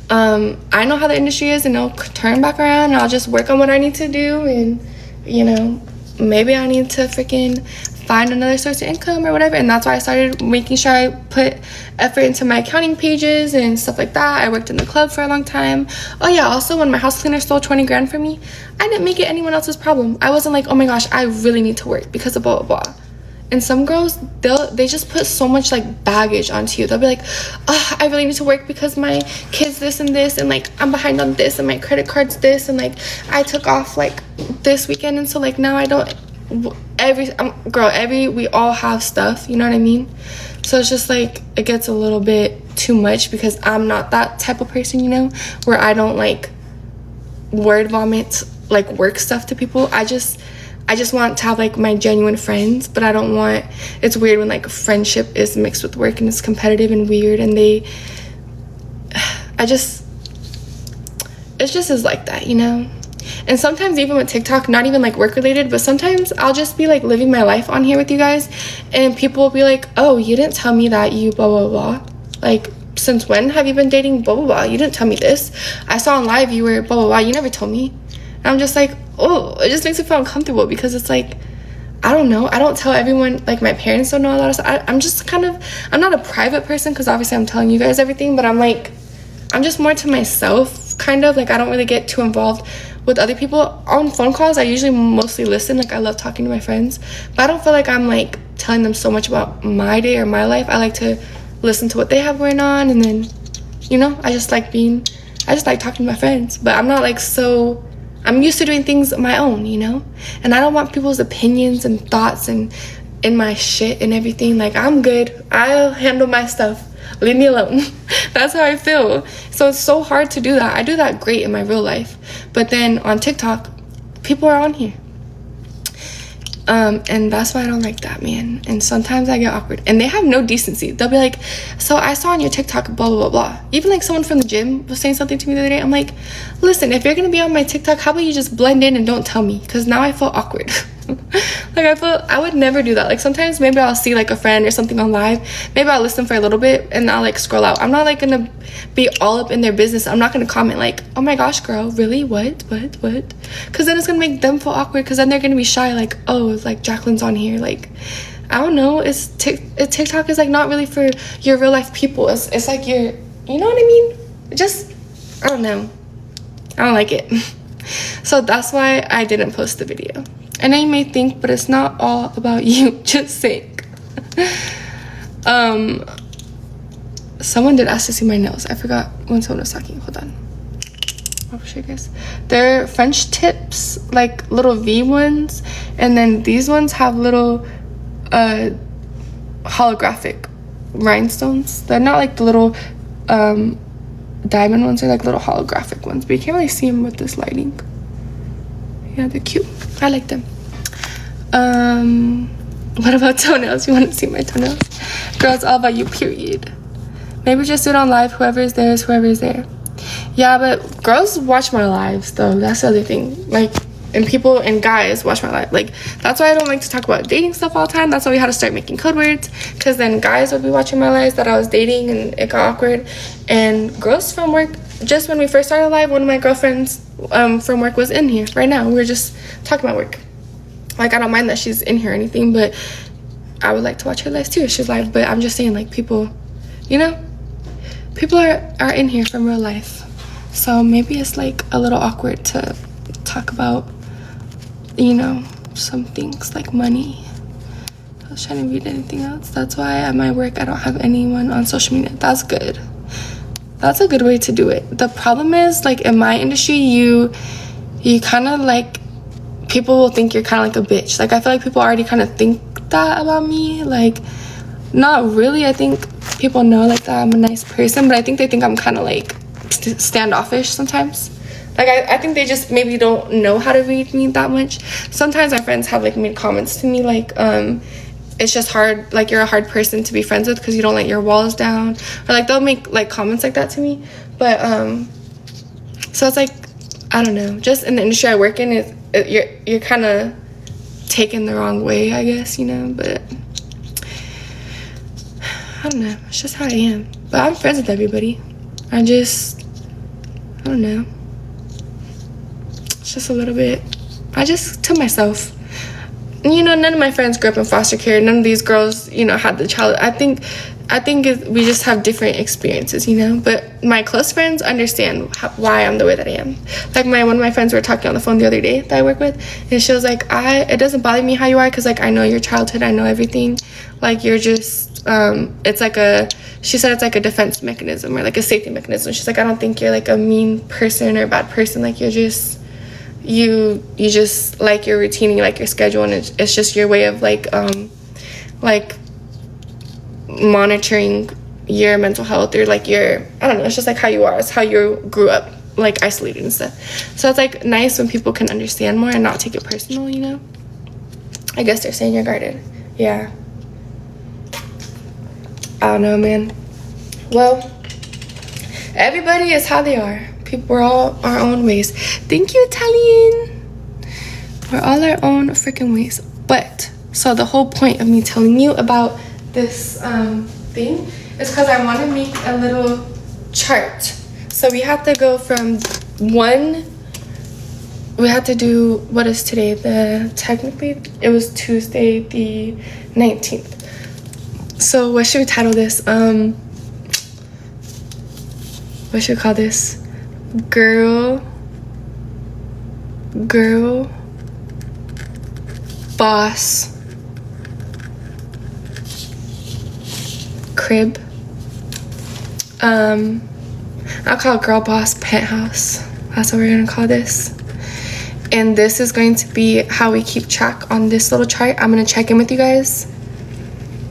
I know how the industry is, and it'll turn back around, and I'll just work on what I need to do. And, you know, maybe I need to freaking find another source of income or whatever. And that's why I started making sure I put effort into my accounting pages and stuff like that. I worked in the club for a long time. Oh yeah, also when my house cleaner stole 20 grand from me, I didn't make it anyone else's problem. I wasn't like, oh my gosh, I really need to work because of blah blah blah. And some girls, they just put so much like baggage onto you. They'll be like, oh, I really need to work because my kid's this and this, and like I'm behind on this, and my credit card's this, and like I took off like this weekend, and so like now I don't. We all have stuff, you know what I mean? So it's just like it gets a little bit too much because I'm not that type of person, you know, where I don't like word vomit like work stuff to people. I just want to have like my genuine friends, but I don't want, it's weird when like friendship is mixed with work and it's competitive and weird, and it just is like that, you know? And sometimes even with TikTok, not even like work related, but sometimes I'll just be like living my life on here with you guys, and people will be like, oh, you didn't tell me that you blah blah blah, like since when have you been dating blah blah blah, you didn't tell me this, I saw on live you were blah blah blah, you never told me. And I'm just like, oh, it just makes me feel uncomfortable because it's like, I don't know, I don't tell everyone, like my parents don't know a lot of stuff. I'm just kind of, I'm not a private person because obviously I'm telling you guys everything, but I'm just more to myself kind of. Like, I don't really get too involved with other people. On phone calls, I usually mostly listen. Like, I love talking to my friends. But I don't feel like I'm, like, telling them so much about my day or my life. I like to listen to what they have going on. And then, you know, I just like talking to my friends. But I'm not, like, I'm used to doing things my own, you know? And I don't want people's opinions and thoughts and in my shit and everything. Like, I'm good. I'll handle my stuff. Leave me alone. That's how I feel. So it's so hard to do that. I do that great in my real life. But then on TikTok, people are on here. And that's why I don't like that, man. And sometimes I get awkward. And they have no decency. They'll be like, so I saw on your TikTok, blah, blah, blah, blah. Even like someone from the gym was saying something to me the other day. I'm like, listen, if you're going to be on my TikTok, how about you just blend in and don't tell me? Because now I feel awkward. Like, I would never do that. Like, sometimes maybe I'll see like a friend or something on live. Maybe I'll listen for a little bit and I'll like scroll out. I'm not like gonna be all up in their business. I'm not gonna comment like, oh my gosh, girl, really? What? Because then it's gonna make them feel awkward, because then they're gonna be shy, like, oh, it's like Jacqueline's on here. Like, I don't know. TikTok is like not really for your real life people. It's like you know what I mean? I don't know. I don't like it. So that's why I didn't post the video. I know you may think, but it's not all about you. Just saying. Someone did ask to see my nails. I forgot when someone was talking. Hold on. I'll show you guys. They're French tips, like little V ones, and then these ones have little holographic rhinestones. They're not like the little diamond ones. They're like little holographic ones, but you can't really see them with this lighting. Yeah, they're cute. I like them. What about toenails? You want to see my toenails? Girl, it's all about you, period. Maybe just do it on live. Whoever is there is whoever is there. Yeah, but girls watch my lives, though. That's the other thing. Like, and people and guys watch my life. Like, that's why I don't like to talk about dating stuff all the time. That's why we had to start making code words, because then guys would be watching my lives that I was dating, and it got awkward. And girls from work, just when we first started live, one of my girlfriends from work was in here right now. We were just talking about work. Like, I don't mind that she's in here or anything, but I would like to watch her live too if she's live. But I'm just saying, like, people, you know, people are in here from real life. So maybe it's like a little awkward to talk about, you know, some things like money. I was trying to read anything else. That's why at my work I don't have anyone on social media. That's good. That's a good way to do it. The problem is, like, in my industry, you kind of like, people will think you're kind of like a bitch. Like, I feel like people already kind of think that about me. Like, not really. I think people know, like, that I'm a nice person, but I think they think I'm kind of like standoffish sometimes. Like, I think they just maybe don't know how to read me that much. Sometimes my friends have like made comments to me like, it's just hard, like, you're a hard person to be friends with because you don't let your walls down, or like they'll make like comments like that to me. But so it's like, I don't know, just in the industry I work in, you're kind of taken the wrong way, I guess, you know. But I don't know, it's just how I am. But I'm friends with everybody. I don't know, it's just a little bit, I just to myself. You know, none of my friends grew up in foster care. None of these girls, you know, had the child. I think we just have different experiences, you know. But my close friends understand why I'm the way that I am. Like, one of my friends, we were talking on the phone the other day that I work with, and she was like, it doesn't bother me how you are, because, like, I know your childhood, I know everything. Like, you're just, it's like she said it's like a defense mechanism, or like a safety mechanism. She's like, I don't think you're like a mean person or a bad person. Like, you're just, you just like your routine, and you like your schedule, and it's just your way of like monitoring your mental health, or like your, I don't know, it's just like how you are, it's how you grew up, like isolated and stuff. So it's like nice when people can understand more and not take it personal, you know. I guess they're saying you're guarded. Yeah, I don't know, man. Well, everybody is how they are. We're all our own ways. Thank you, Italian. We're all our own freaking ways. But so the whole point of me telling you about this thing is because I want to make a little chart. So we have to go from we have to do, what is today? Technically it was Tuesday the 19th. So what should we title this? What should we call this? Girl Boss crib. I'll call it Girl Boss Penthouse. That's what we're gonna call this. And this is going to be how we keep track on this little chart. I'm gonna check in with you guys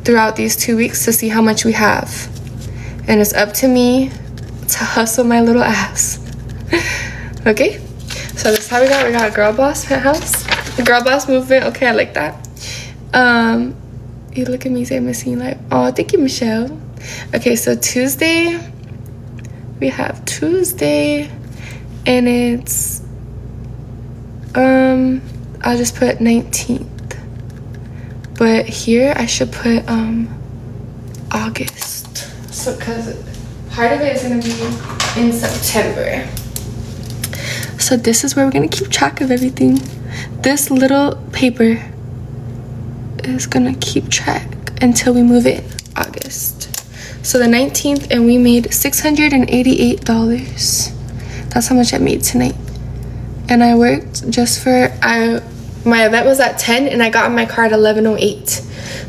throughout these 2 weeks to see how much we have. And it's up to me to hustle my little ass. Okay? So this is how we got a Girl Boss Penthouse. The Girl Boss movement. Okay, I like that. You look at me saying missing like, oh, thank you, Michelle. Okay, so Tuesday, we have Tuesday, and it's I'll just put 19th, but here I should put August, so because part of it is gonna be in September. So this is where we're gonna keep track of everything. This little paper is gonna keep track until we move in August. So the 19th, and we made $688. That's how much I made tonight. And I worked just for my event was at 10 and I got in my car at 11:08.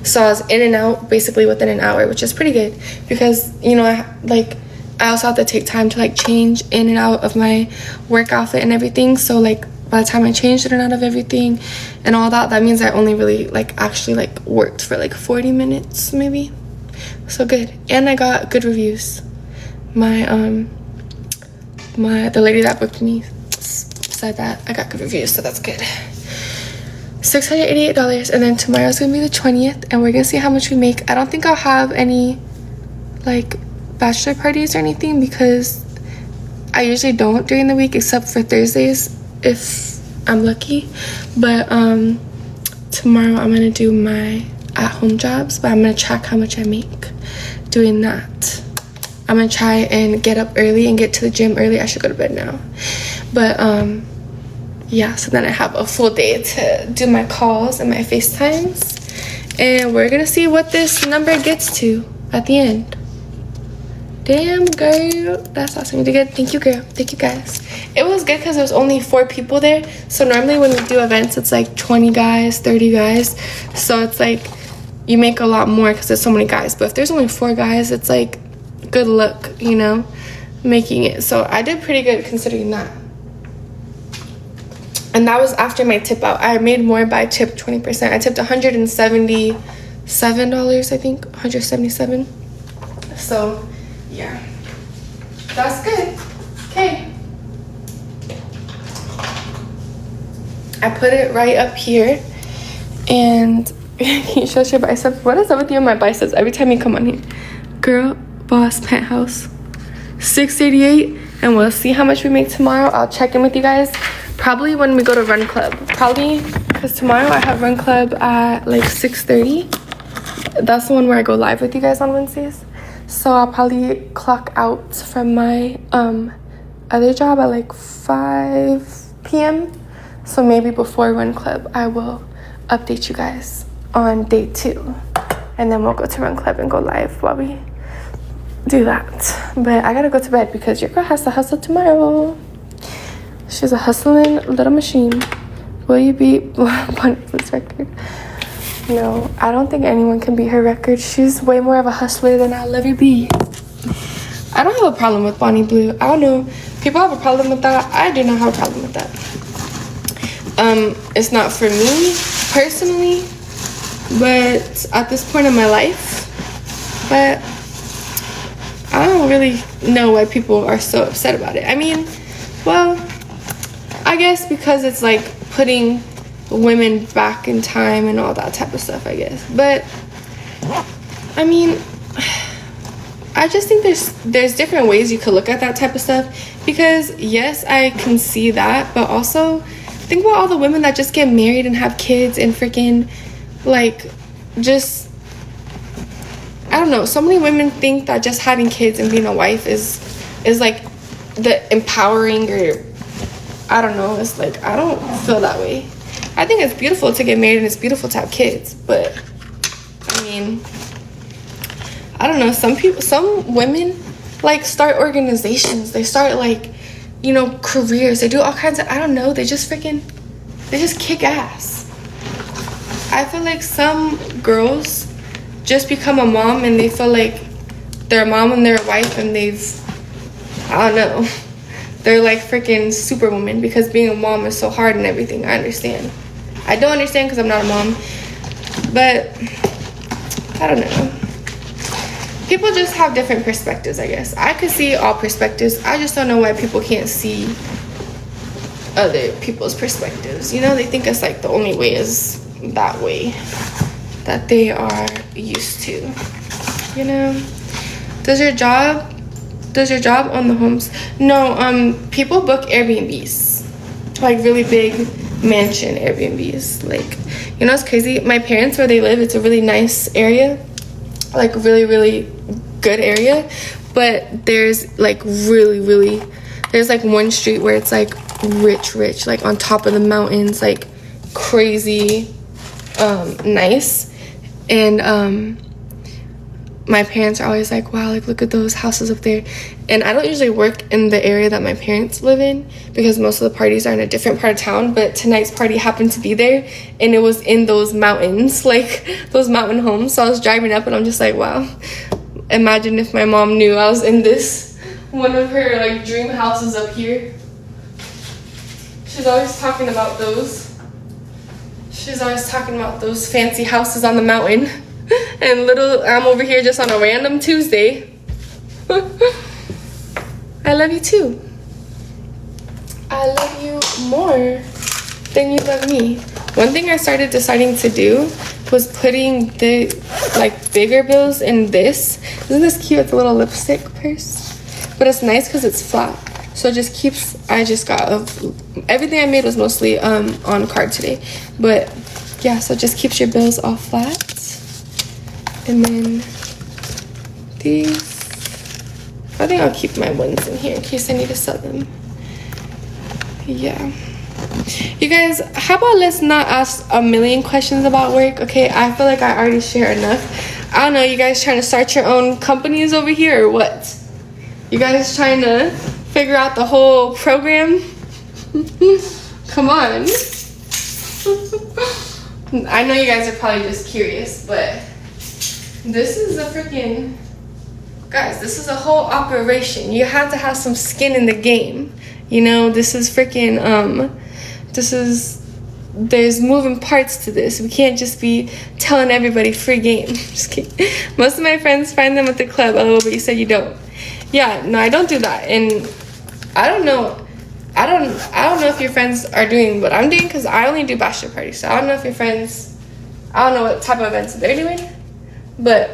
So I was in and out basically within an hour, which is pretty good because, you know, I also have to take time to like change in and out of my work outfit and everything. So like by the time I changed in and out of everything and all that, that means I only really actually worked for 40 minutes maybe. So good. And I got good reviews. The lady that booked me said that I got good reviews, so that's good. $688, and then tomorrow's gonna be the 20th, and we're gonna see how much we make. I don't think I'll have any bachelor parties or anything because I usually don't during the week except for Thursdays if I'm lucky. But tomorrow I'm gonna do my at-home jobs, but I'm gonna track how much I make doing that. I'm gonna try and get up early and get to the gym early. I should go to bed now, but yeah, so then I have a full day to do my calls and my FaceTimes, and we're gonna see what this number gets to at the end. Damn, girl, that's awesome. You did good. Thank you, girl. Thank you, guys. It was good because there was only 4 people there. So normally when we do events, it's 20 guys, 30 guys. So it's you make a lot more because there's so many guys. But if there's only 4 guys, it's good luck, you know, making it. So I did pretty good considering that. And that was after my tip out. I made more by tip 20%. I tipped $177, I think, $177. So yeah, that's good. Okay, I put it right up here, and you show your biceps. What is up with you and my biceps every time you come on here? Girl Boss Penthouse, $688, and we'll see how much we make tomorrow. I'll check in with you guys probably when we go to Run Club, probably because tomorrow I have Run Club at 6:30. That's the one where I go live with you guys on Wednesdays. So I'll probably clock out from my other job at 5 p.m. So maybe before Run Club, I will update you guys on day 2. And then we'll go to Run Club and go live while we do that. But I gotta go to bed because your girl has to hustle tomorrow. She's a hustling little machine. Will you beat Bonnie's record? No, I don't think anyone can beat her record. She's way more of a hustler than I'll ever be. I don't have a problem with Bonnie Blue. I don't know. People have a problem with that. I do not have a problem with that. It's not for me personally, but at this point in my life, but I don't really know why people are so upset about it. I mean, well, I guess because it's putting women back in time and all that type of stuff, I guess. But I mean, I just think there's different ways you could look at that type of stuff, because yes, I can see that, but also think about all the women that just get married and have kids and freaking just, I don't know, so many women think that just having kids and being a wife is the empowering, or I don't know, it's I don't feel that way. I think it's beautiful to get married and it's beautiful to have kids, but I mean, I don't know, some women start organizations. They start you know, careers. They do all kinds of, I don't know, they just kick ass. I feel like some girls just become a mom and they feel like they're a mom and they're a wife and I don't know, they're like freaking superwoman because being a mom is so hard and everything. I understand. I don't understand because I'm not a mom, but I don't know. People just have different perspectives, I guess. I could see all perspectives. I just don't know why people can't see other people's perspectives. You know, they think it's like the only way is that way that they are used to. You know? Does your job own the homes? No, people book Airbnbs. Like really big mansion Airbnbs. Like, you know, it's crazy. My parents, where they live, it's a really nice area. Like really, really good area, but there's like there's like one street where it's like rich, like on top of the mountains, like crazy nice. And my parents are always like, wow, like look at those houses up there. And I don't usually work in the area that my parents live in because most of the parties are in a different part of town, but tonight's party happened to be there and it was in those mountains, like those mountain homes. So I was driving up and I'm just like, wow, imagine if my mom knew I was in this, one of her like dream houses up here. She's always talking about those. She's always talking about those fancy houses on the mountain. And I'm over here just on a random Tuesday. I love you too. I love you more than you love me. One thing I started deciding to do was putting the like bigger bills in this. Isn't this cute? It's a little lipstick purse. But it's nice because it's flat. So it just keeps, everything I made was mostly on card today. But yeah, so it just keeps your bills all flat. And then these, I think I'll keep my ones in here in case I need to sell them. Yeah. You guys, how about let's not ask a million questions about work, okay? I feel like I already share enough. I don't know, you guys trying to start your own companies over here or what? You guys trying to figure out the whole program? Come on. I know you guys are probably just curious, but this is a freaking, guys, this is a whole operation. You have to have some skin in the game. You know, this is freaking, there's moving parts to this. We can't just be telling everybody free game. Just kidding. Most of my friends find them at the club. Oh, but you said you don't. Yeah, no, I don't do that. And I don't know if your friends are doing what I'm doing because I only do bachelor parties. So I don't know if your friends, I don't know what type of events they're doing. But,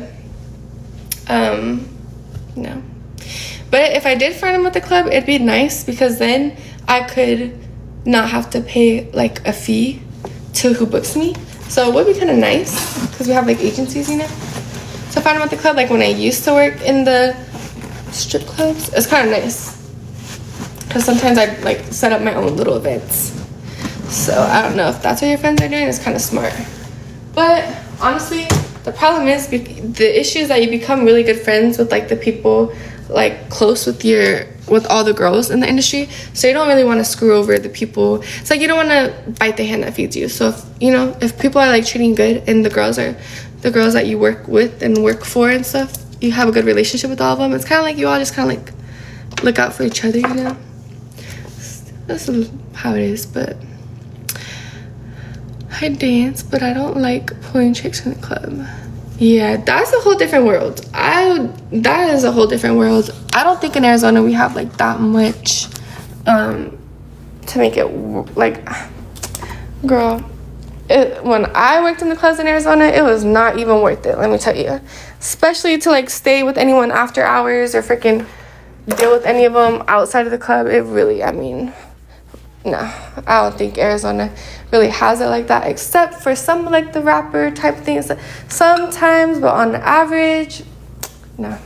no. But if I did find them at the club, it'd be nice because then I could not have to pay, like, a fee to who books me. So it would be kind of nice because we have, like, agencies, you know? So I find them at the club, like, when I used to work in the strip clubs, it's kind of nice. Because sometimes I'd, like, set up my own little events. So I don't know if that's what your friends are doing. It's kind of smart. But, honestly, the problem is the issue is that you become really good friends with like the people like close with all the girls in the industry. So you don't really want to screw over the people. It's like you don't want to bite the hand that feeds you. So if people are like treating you good and the girls are the girls that you work with and work for and stuff, you have a good relationship with all of them. It's kind of like you all just kind of like look out for each other, you know. That's how it is. But I dance, but I don't like pulling chicks in the club. Yeah, that's a whole different world. That is a whole different world. I don't think in Arizona we have like that much to make it like, girl, when I worked in the clubs in Arizona, it was not even worth it, let me tell you. Especially to like stay with anyone after hours or freaking deal with any of them outside of the club. It really, no, I don't think Arizona really has it like that, except for some like the rapper type things sometimes, but on average, no,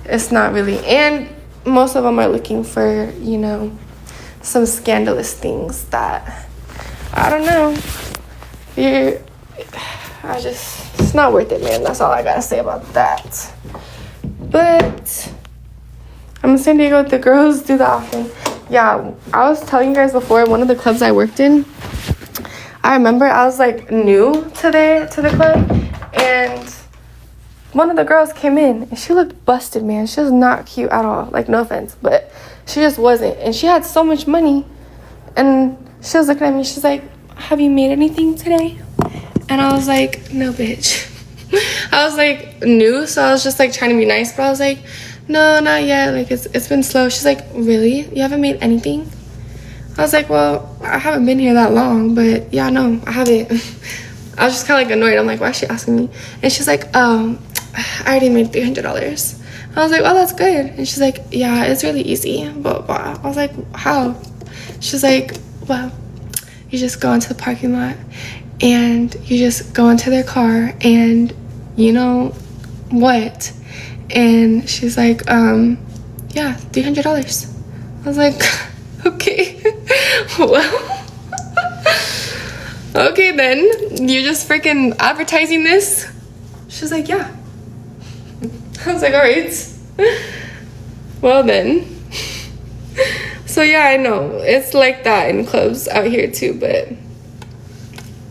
it's not really. And most of them are looking for, some scandalous things that, I don't know, it's not worth it, man. That's all I gotta say about that. But I'm in San Diego, the girls do that often. Yeah, I was telling you guys before, one of the clubs I worked in, I remember I was like new to the club, and one of the girls came in and she looked busted, man. She was not cute at all. Like, no offense, but she just wasn't. And she had so much money, and she was looking at me. She's like, have you made anything today? And I was like, no, bitch. I was like new, so I was just like trying to be nice, but I was like, no, not yet. Like, it's been slow. She's like, really? You haven't made anything? I was like, well, I haven't been here that long, but yeah, no, I haven't. I was just kind of like annoyed. I'm like, why is she asking me? And she's like, I already made $300. I was like, oh, that's good. And she's like, yeah, it's really easy. But I was like, how? She's like, well, you just go into the parking lot and you just go into their car and you know what? And she's like, yeah, $300. I was like, okay, well, okay then, you're just freaking advertising this? She's like, yeah. I was like, all right, well then. So yeah, I know it's like that in clubs out here too, but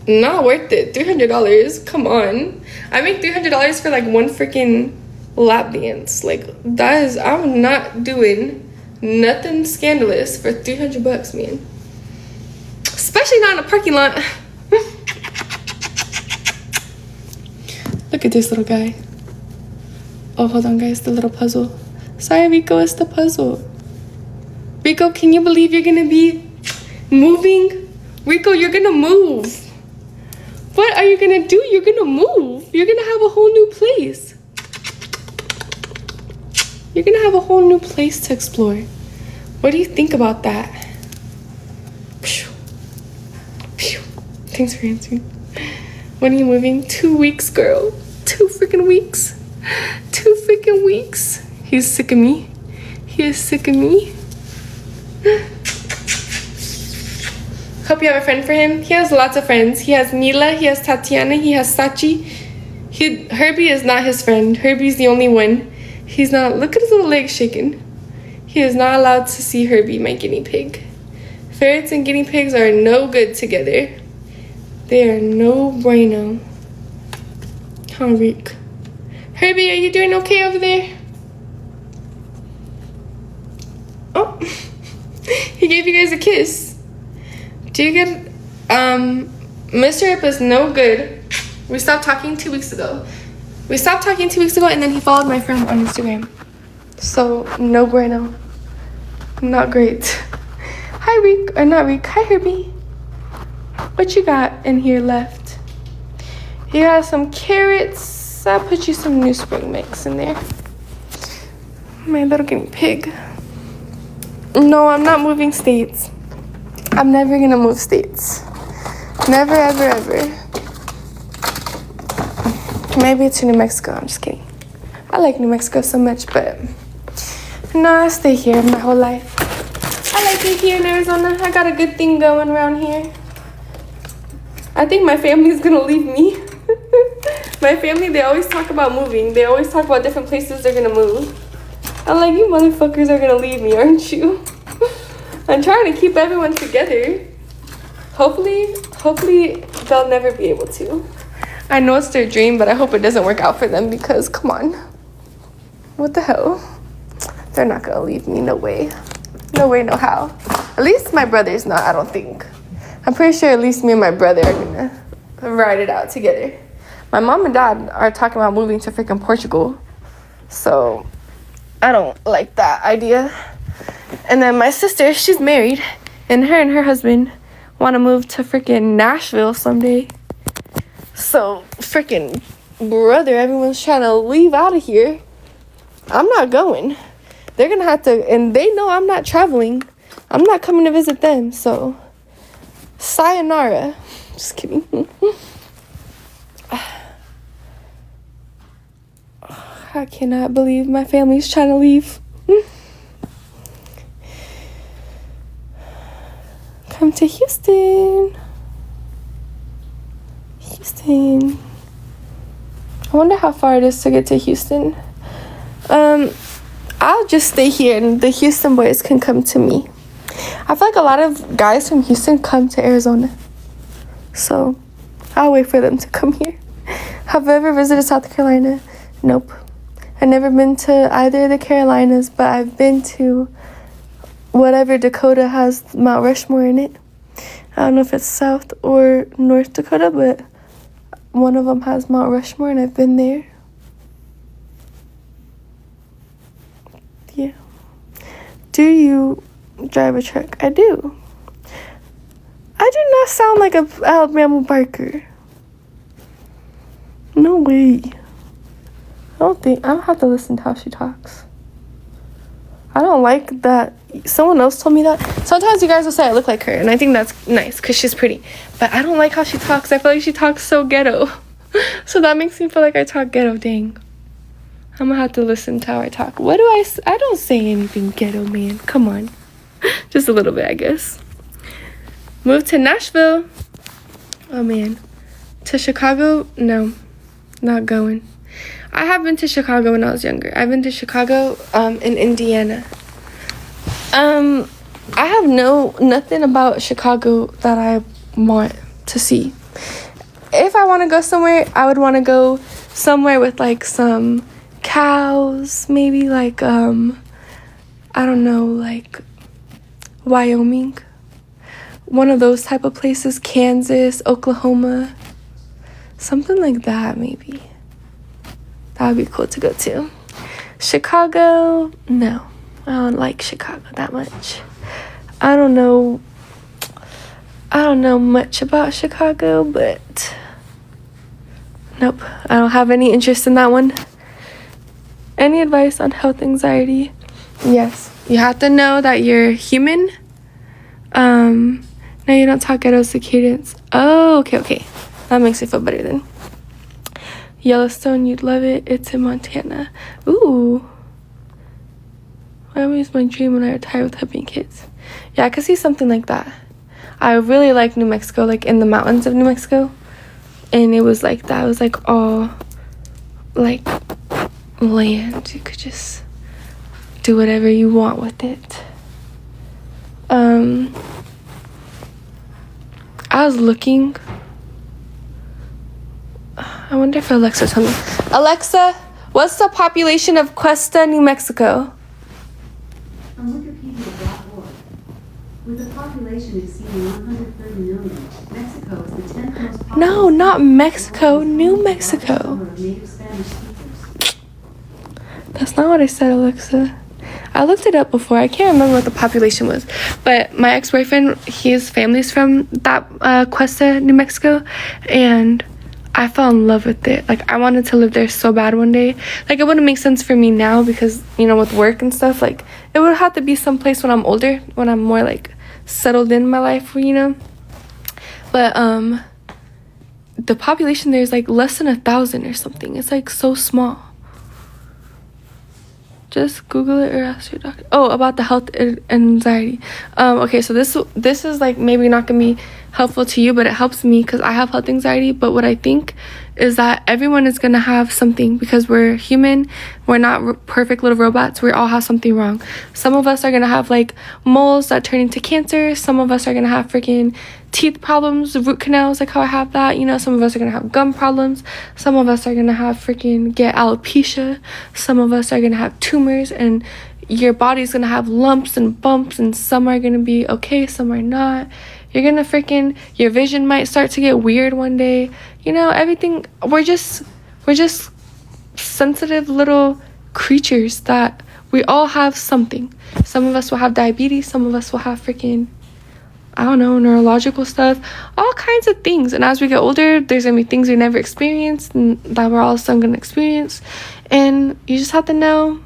not worth it. $300, come on. I make $300 for like one freaking lap dance. Like, that is, I'm not doing nothing scandalous for $300, man. Especially not in a parking lot. Look at this little guy. Oh, hold on, guys, the little puzzle. Sorry, Rico, it's the puzzle. Rico, can you believe you're gonna be moving? Rico, you're gonna move. What are you gonna do? You're gonna move. You're gonna have a whole new place. You're gonna have a whole new place to explore. What do you think about that? Thanks for answering. When are you moving? 2 weeks, girl. 2 freaking weeks. 2 freaking weeks. He's sick of me. He is sick of me. Hope you have a friend for him. He has lots of friends. He has Mila, he has Tatiana, he has Sachi. Herbie is not his friend. Herbie's the only one. He's not, look at his little legs shaking. He is not allowed to see Herbie, my guinea pig. Ferrets and guinea pigs are no good together. They are no bueno. Huh, Reek? Herbie, are you doing okay over there? Oh, he gave you guys a kiss. Do you get, Mr. Rip is no good. We stopped talking 2 weeks ago. And then he followed my friend on Instagram. So, no bueno. Not great. Hi, Reek, or not Reek. Hi, Herbie. What you got in here left? You got some carrots. I'll put you some new spring mix in there. My little guinea pig. No, I'm not moving states. I'm never gonna move states. Never, ever, ever. Maybe to New Mexico. I'm just kidding. I like New Mexico so much, but no, I stay here my whole life. I like it here in Arizona. I got a good thing going around here. I think my family's gonna leave me. My family, they always talk about moving. They always talk about different places they're gonna move. I'm like, you motherfuckers are gonna leave me, aren't you? I'm trying to keep everyone together. Hopefully they'll never be able to. I know it's their dream, but I hope it doesn't work out for them because, come on. What the hell? They're not gonna leave me, no way. No way, no how. At least my brother's not, I don't think. I'm pretty sure at least me and my brother are gonna ride it out together. My mom and dad are talking about moving to freaking Portugal. So, I don't like that idea. And then my sister, she's married. And her husband want to move to freaking Nashville someday. So, freaking brother, everyone's trying to leave out of here. I'm not going. They're going to have to, and they know I'm not traveling. I'm not coming to visit them, so sayonara. Just kidding. I cannot believe my family's trying to leave. Come to Houston. Houston. I wonder how far it is to get to Houston. I'll just stay here and the Houston boys can come to me. I feel like a lot of guys from Houston come to Arizona. So I'll wait for them to come here. Have I ever visited South Carolina? Nope. I've never been to either of the Carolinas, but I've been to whatever Dakota has Mount Rushmore in it. I don't know if it's South or North Dakota, but one of them has Mount Rushmore, and I've been there. Yeah. Do you drive a truck? I do. I do not sound like a Alabama biker. No way. I don't have to listen to how she talks. I don't like that. Someone else told me that. Sometimes you guys will say I look like her, and I think that's nice because she's pretty. But I don't like how she talks. I feel like she talks so ghetto. So that makes me feel like I talk ghetto. Dang. I'm gonna have to listen to how I talk. What do I don't say anything ghetto, man. Come on. Just a little bit, I guess. Move to Nashville. Oh, man. To Chicago? No. Not going. I have been to Chicago when I was younger. I've been to Chicago in Indiana. I have nothing about Chicago that I want to see. If I want to go somewhere, I would want to go somewhere with like some cows, maybe like I don't know, like Wyoming, one of those type of places, Kansas, Oklahoma, something like that. Maybe that would be cool to go to. Chicago, no, I don't like Chicago that much. I don't know much about Chicago, but nope, I don't have any interest in that one. Any advice on health anxiety? Yes, you have to know that you're human. No, you don't talk ghetto cicadas. Oh, okay. That makes it feel better then. Yellowstone, you'd love it. It's in Montana. Ooh. Miami is my dream when I retire with helping kids. Yeah, I could see something like that. I really like New Mexico, like in the mountains of New Mexico. And it was like that. It was like all like land. You could just do whatever you want with it. I was looking. I wonder if Alexa told me. Alexa, what's the population of Cuesta, New Mexico? On Wikipedia.org, with a population exceeding 130 million, Mexico is the 10th most populous. No, not Mexico, New Mexico. Native Spanish speakers. That's not what I said, Alexa. I looked it up before. I can't remember what the population was. But my ex-boyfriend, his family's from that Cuesta, New Mexico. And I fell in love with it. Like, I wanted to live there so bad one day. Like, it wouldn't make sense for me now because, you know, with work and stuff. Like, it would have to be someplace when I'm older. When I'm more, like, settled in my life, you know. But, the population there is, like, less than 1,000 or something. It's, like, so small. Just Google it or ask your doctor. Oh, about the health and anxiety. Okay, so this is like maybe not gonna be helpful to you, but it helps me because I have health anxiety. But what I think is that everyone is gonna have something because we're human. We're not perfect little robots. We all have something wrong. Some of us are gonna have like moles that turn into cancer. Some of us are gonna have freaking teeth problems, root canals, like how I have that. You know, some of us are gonna have gum problems. Some of us are gonna have freaking get alopecia. Some of us are gonna have tumors, and your body's gonna have lumps and bumps, and some are gonna be okay, some are not. You're gonna freaking, your vision might start to get weird one day. You know, everything, we're just sensitive little creatures that we all have something. Some of us will have diabetes, some of us will have freaking, I don't know, neurological stuff, all kinds of things. And as we get older, there's gonna be things we never experienced and that we're all of a sudden gonna experience. And you just have to know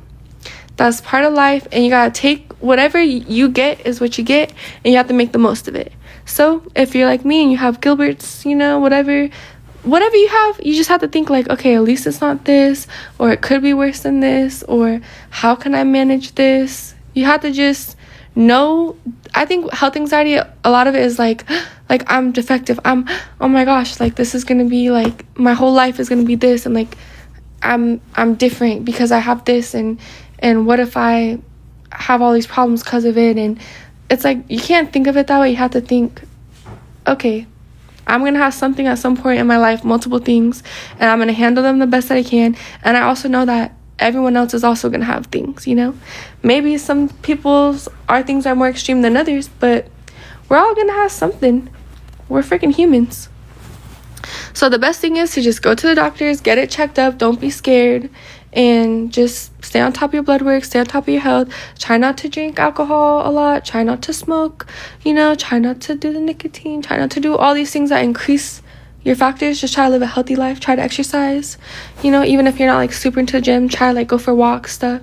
that's part of life, and you gotta take whatever you get is what you get, and you have to make the most of it. So if you're like me and you have Gilbert's, you know, whatever you have, you just have to think like, okay, at least it's not this, or it could be worse than this, or how can I manage this? You have to just know. I think health anxiety, a lot of it is like I'm defective, oh my gosh, like this is gonna be like my whole life is gonna be this, and like I'm different because I have this, and what if I have all these problems because of it? And it's like you can't think of it that way. You have to think, okay, I'm going to have something at some point in my life, multiple things, and I'm going to handle them the best that I can. And I also know that everyone else is also going to have things, you know? Maybe some people's things are more extreme than others, but we're all going to have something. We're freaking humans. So the best thing is to just go to the doctors, get it checked up, don't be scared, and just stay on top of your blood work, stay on top of your health. Try not to drink alcohol a lot, try not to smoke, you know, try not to do the nicotine, try not to do all these things that increase your factors. Just try to live a healthy life, try to exercise, you know, even if you're not like super into the gym, try to like go for walks, stuff.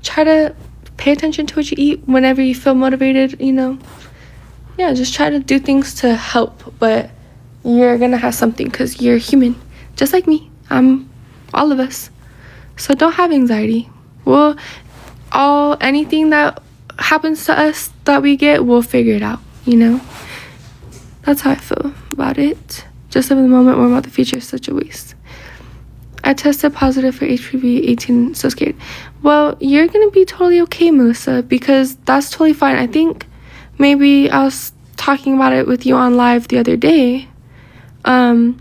Try to pay attention to what you eat whenever you feel motivated, you know. Yeah, just try to do things to help, but you're gonna have something because you're human, just like me. I'm all of us. So don't have anxiety. Anything that happens to us that we get, we'll figure it out, you know? That's how I feel about it. Just live in the moment, worry about the future is such a waste. I tested positive for HPV 18, so scared. Well, you're gonna be totally okay, Melissa, because that's totally fine. I think maybe I was talking about it with you on live the other day. And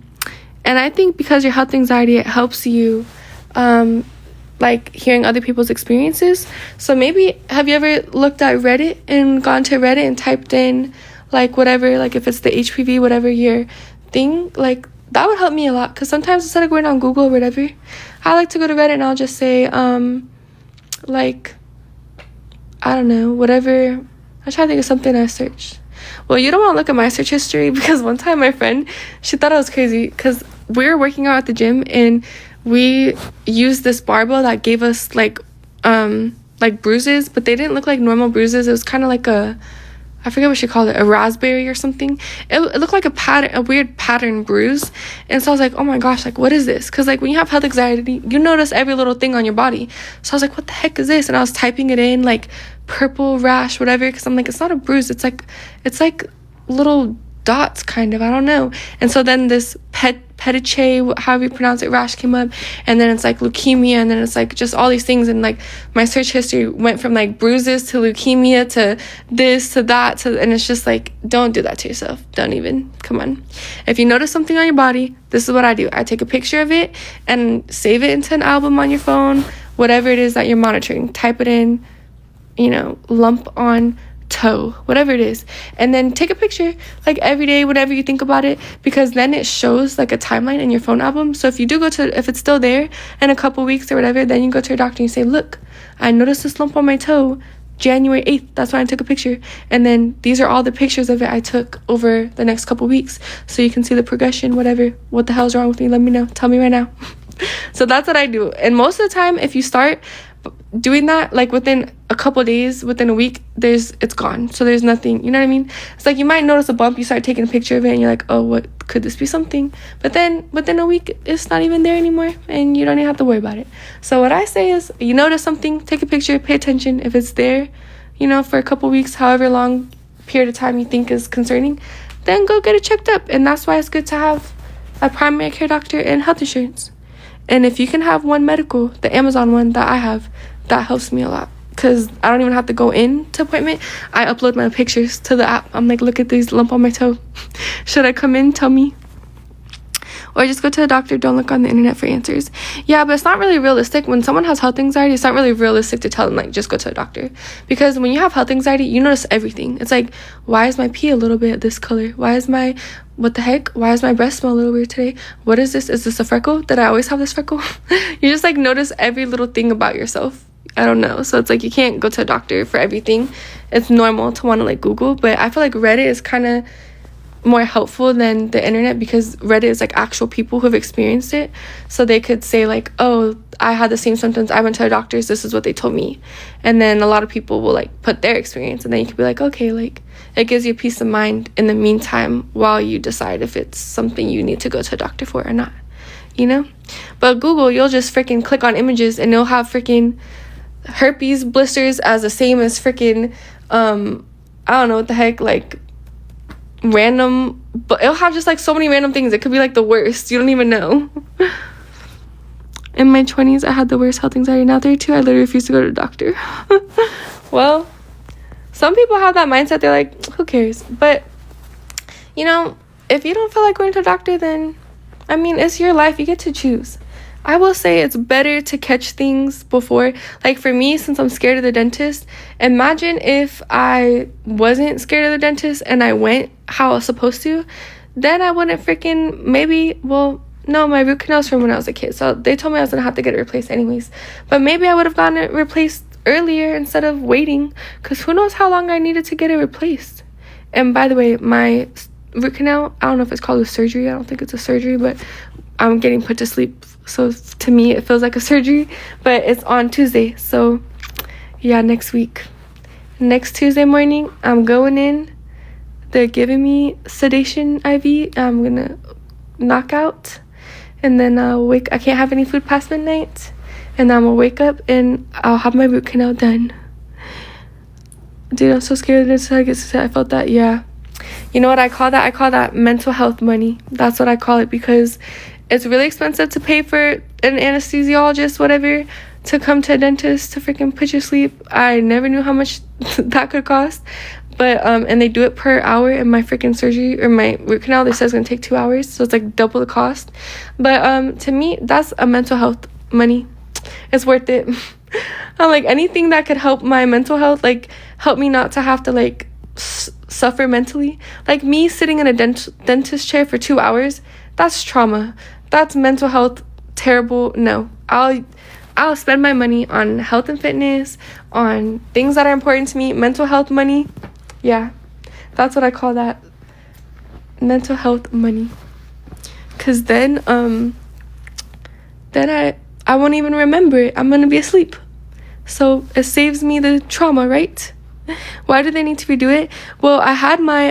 I think because your health anxiety, it helps you like hearing other people's experiences. So maybe, have you ever looked at Reddit and gone to Reddit and typed in like whatever, like if it's the HPV, whatever your thing, like that would help me a lot. Because sometimes instead of going on Google or whatever, I like to go to Reddit and I'll just say like, I don't know, whatever. I try to think of something I searched. Well, you don't want to look at my search history, because one time my friend, she thought I was crazy because we were working out at the gym and we used this barbell that gave us like bruises, but they didn't look like normal bruises. It was kind of like I forget what she called it, a raspberry or something. It looked like a weird pattern bruise. And so I was like, oh my gosh, like what is this? Because like when you have health anxiety, you notice every little thing on your body. So I was like, what the heck is this? And I was typing it in like purple rash, whatever, because I'm like, it's not a bruise. It's like little dots kind of, I don't know. And so then this pediche, however you pronounce it, rash came up, and then it's like leukemia, and then it's like just all these things, and like my search history went from like bruises to leukemia to this to that and it's just like, don't do that to yourself. Don't even, come on. If you notice something on your body, this is what I do. I take a picture of it and save it into an album on your phone, whatever it is that you're monitoring. Type it in, you know, lump on toe, whatever it is, and then take a picture like every day whenever you think about it, because then it shows like a timeline in your phone album. So if you do if it's still there in a couple weeks or whatever, then you go to your doctor and you say, look, I noticed this lump on my toe January 8th, that's when I took a picture, and then these are all the pictures of it I took over the next couple weeks, so you can see the progression. Whatever, what the hell's wrong with me, let me know, tell me right now. So that's what I do. And most of the time, if you start doing that, like within a couple days, within a week, it's gone. So there's nothing, you know what I mean? It's like you might notice a bump, you start taking a picture of it, and you're like, oh, what could this be, something? But then within a week, it's not even there anymore, and you don't even have to worry about it. So what I say is, you notice something, take a picture, pay attention. If it's there, you know, for a couple weeks, however long period of time you think is concerning, then go get it checked up. And that's why it's good to have a primary care doctor and health insurance. And if you can have one medical, the Amazon one that I have, that helps me a lot, because I don't even have to go in to appointment. I upload my pictures to the app. I'm like, look at this lump on my toe. Should I come in? Tell me. Or just go to the doctor. Don't look on the internet for answers. Yeah, but it's not really realistic. When someone has health anxiety, it's not really realistic to tell them, like, just go to the doctor. Because when you have health anxiety, you notice everything. It's like, why is my pee a little bit this color? What the heck? Why does my breast smell a little weird today? What is this? Is this a freckle? Did I always have this freckle? You just, like, notice every little thing about yourself. I don't know. So it's like, you can't go to a doctor for everything. It's normal to want to, like, Google. But I feel like Reddit is kind of more helpful than the internet, because Reddit is like actual people who have experienced it, so they could say like, oh, I had the same symptoms, I went to the doctors, this is what they told me. And then a lot of people will like put their experience, and then you could be like, okay, like it gives you peace of mind in the meantime while you decide if it's something you need to go to a doctor for or not, you know. But Google, you'll just freaking click on images and it'll have freaking herpes blisters as the same as freaking I don't know what the heck, like random, but it'll have just like so many random things. It could be like the worst, you don't even know. In my 20s, I had the worst health anxiety. Now 32, I literally refuse to go to the doctor. Well, Some people have that mindset. They're like, who cares? But, you know, if you don't feel like going to a doctor, then, I mean, it's your life. You get to choose. I will say it's better to catch things before. Like, for me, since I'm scared of the dentist, imagine if I wasn't scared of the dentist and I went how I was supposed to. Then I wouldn't no, my root canal's from when I was a kid. So they told me I was going to have to get it replaced anyways. But maybe I would have gotten it replaced earlier instead of waiting. Because who knows how long I needed to get it replaced. And by the way, my root canal, I don't know if it's called a surgery. I don't think it's a surgery. But I'm getting put to sleep. So to me, it feels like a surgery. But it's on Tuesday. So yeah, next week. Next Tuesday morning, I'm going in. They're giving me sedation IV. I'm going to knock out. And then I can't have any food past midnight. And then I'm gonna wake up and I'll have my root canal done. Dude, I'm so scared I felt that, yeah. You know what I call that? I call that mental health money. That's what I call it, because it's really expensive to pay for an anesthesiologist, whatever, to come to a dentist to freaking put you to sleep. I never knew how much that could cost. But, and they do it per hour in my freaking surgery, or my root canal. They said it's going to take 2 hours, so it's like double the cost. But, to me, that's a mental health money. It's worth it. I'm like, anything that could help my mental health, like, help me not to have to, like, suffer mentally. Like, me sitting in a dentist chair for 2 hours, that's trauma. That's mental health, terrible. No. I'll spend my money on health and fitness, on things that are important to me, mental health money. Yeah, that's what I call that, mental health money. Cause then I won't even remember it. I'm gonna be asleep. So it saves me the trauma, right? Why do they need to redo it? Well, I had my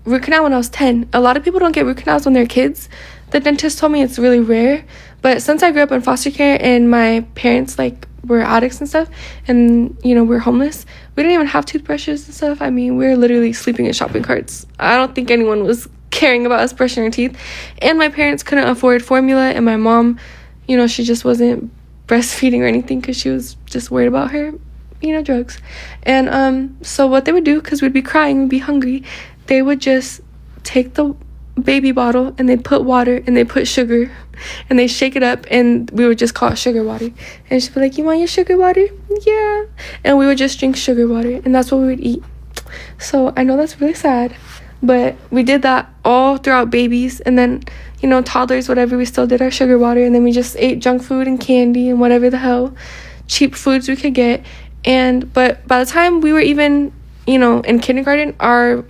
root canal when I was 10. A lot of people don't get root canals when they're kids. The dentist told me it's really rare. But since I grew up in foster care and my parents, like, were addicts and stuff, and, you know, we're homeless, we didn't even have toothbrushes and stuff. I mean, we were literally sleeping in shopping carts. I don't think anyone was caring about us brushing our teeth. And my parents couldn't afford formula, and my mom, you know, she just wasn't breastfeeding or anything because she was just worried about her, you know, drugs. And so what they would do, because we'd be crying, we'd be hungry, they would just take the baby bottle and they'd put water and they put sugar and they shake it up, and we would just call it sugar water. And she'd be like, you want your sugar water? Yeah. And we would just drink sugar water, and that's what we would eat. So I know that's really sad, but we did that all throughout babies, and then, you know, toddlers, whatever, we still did our sugar water, and then we just ate junk food and candy and whatever the hell cheap foods we could get. But by the time we were even, you know, in kindergarten, our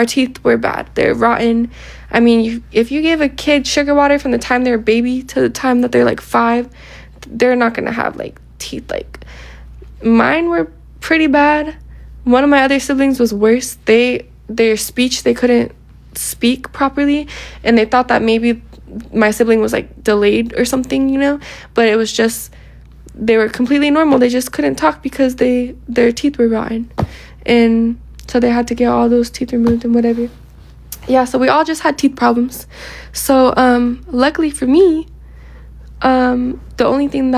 teeth were bad. They're rotten. I mean, if you give a kid sugar water from the time they're a baby to the time that they're like 5, they're not gonna have like teeth. Like, mine were pretty bad. One of my other siblings was worse. Their speech, they couldn't speak properly, and they thought that maybe my sibling was like delayed or something, you know, but it was just, they were completely normal. They just couldn't talk because their teeth were rotten, and so they had to get all those teeth removed and whatever. Yeah, so we all just had teeth problems. So luckily for me, the only thing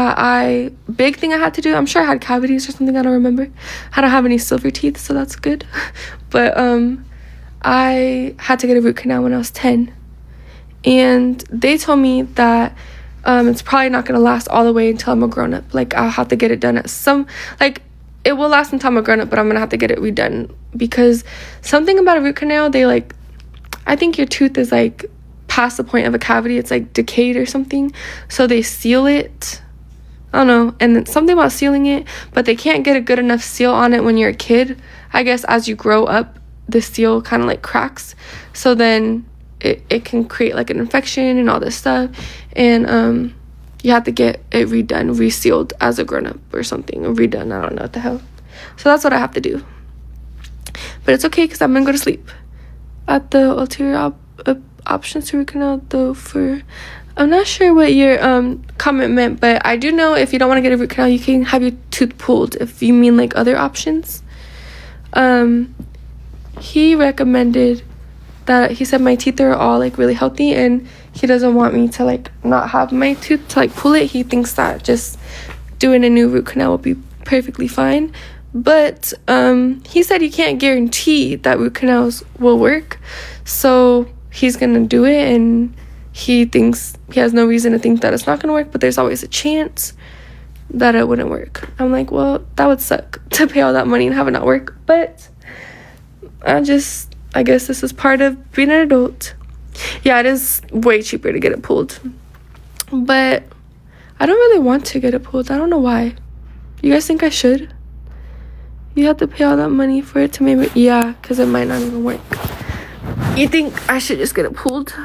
big thing I had to do, I'm sure I had cavities or something, I don't remember. I don't have any silver teeth, so that's good. But I had to get a root canal when I was 10, and they told me that it's probably not gonna last all the way until I'm a grown-up. Like, I'll have to get it done at it will last until I'm a grown-up, but I'm gonna have to get it redone, because something about a root canal, I think your tooth is like past the point of a cavity. It's like decayed or something, so they seal it. I don't know, and it's something about sealing it, but they can't get a good enough seal on it when you're a kid. I guess as you grow up, the seal kind of like cracks, so then it can create like an infection and all this stuff, and you have to get it redone, resealed as a grown-up or something, or redone. I don't know what the hell. So that's what I have to do, but it's okay because I'm gonna go to sleep at the ulterior options to root canal. Though, I'm not sure what your comment meant, but I do know if you don't want to get a root canal, you can have your tooth pulled, if you mean like other options. He recommended that, he said my teeth are all like really healthy, and he doesn't want me to like not have my tooth to like pull it. He thinks that just doing a new root canal will be perfectly fine. But he said he can't guarantee that root canals will work. So he's going to do it, and he thinks he has no reason to think that it's not going to work, but there's always a chance that it wouldn't work. I'm like, well, that would suck to pay all that money and have it not work. But I guess this is part of being an adult. Yeah, it is way cheaper to get it pulled. But I don't really want to get it pulled. I don't know why. You guys think I should? You have to pay all that money for it to maybe... Yeah, because it might not even work. You think I should just get it pulled?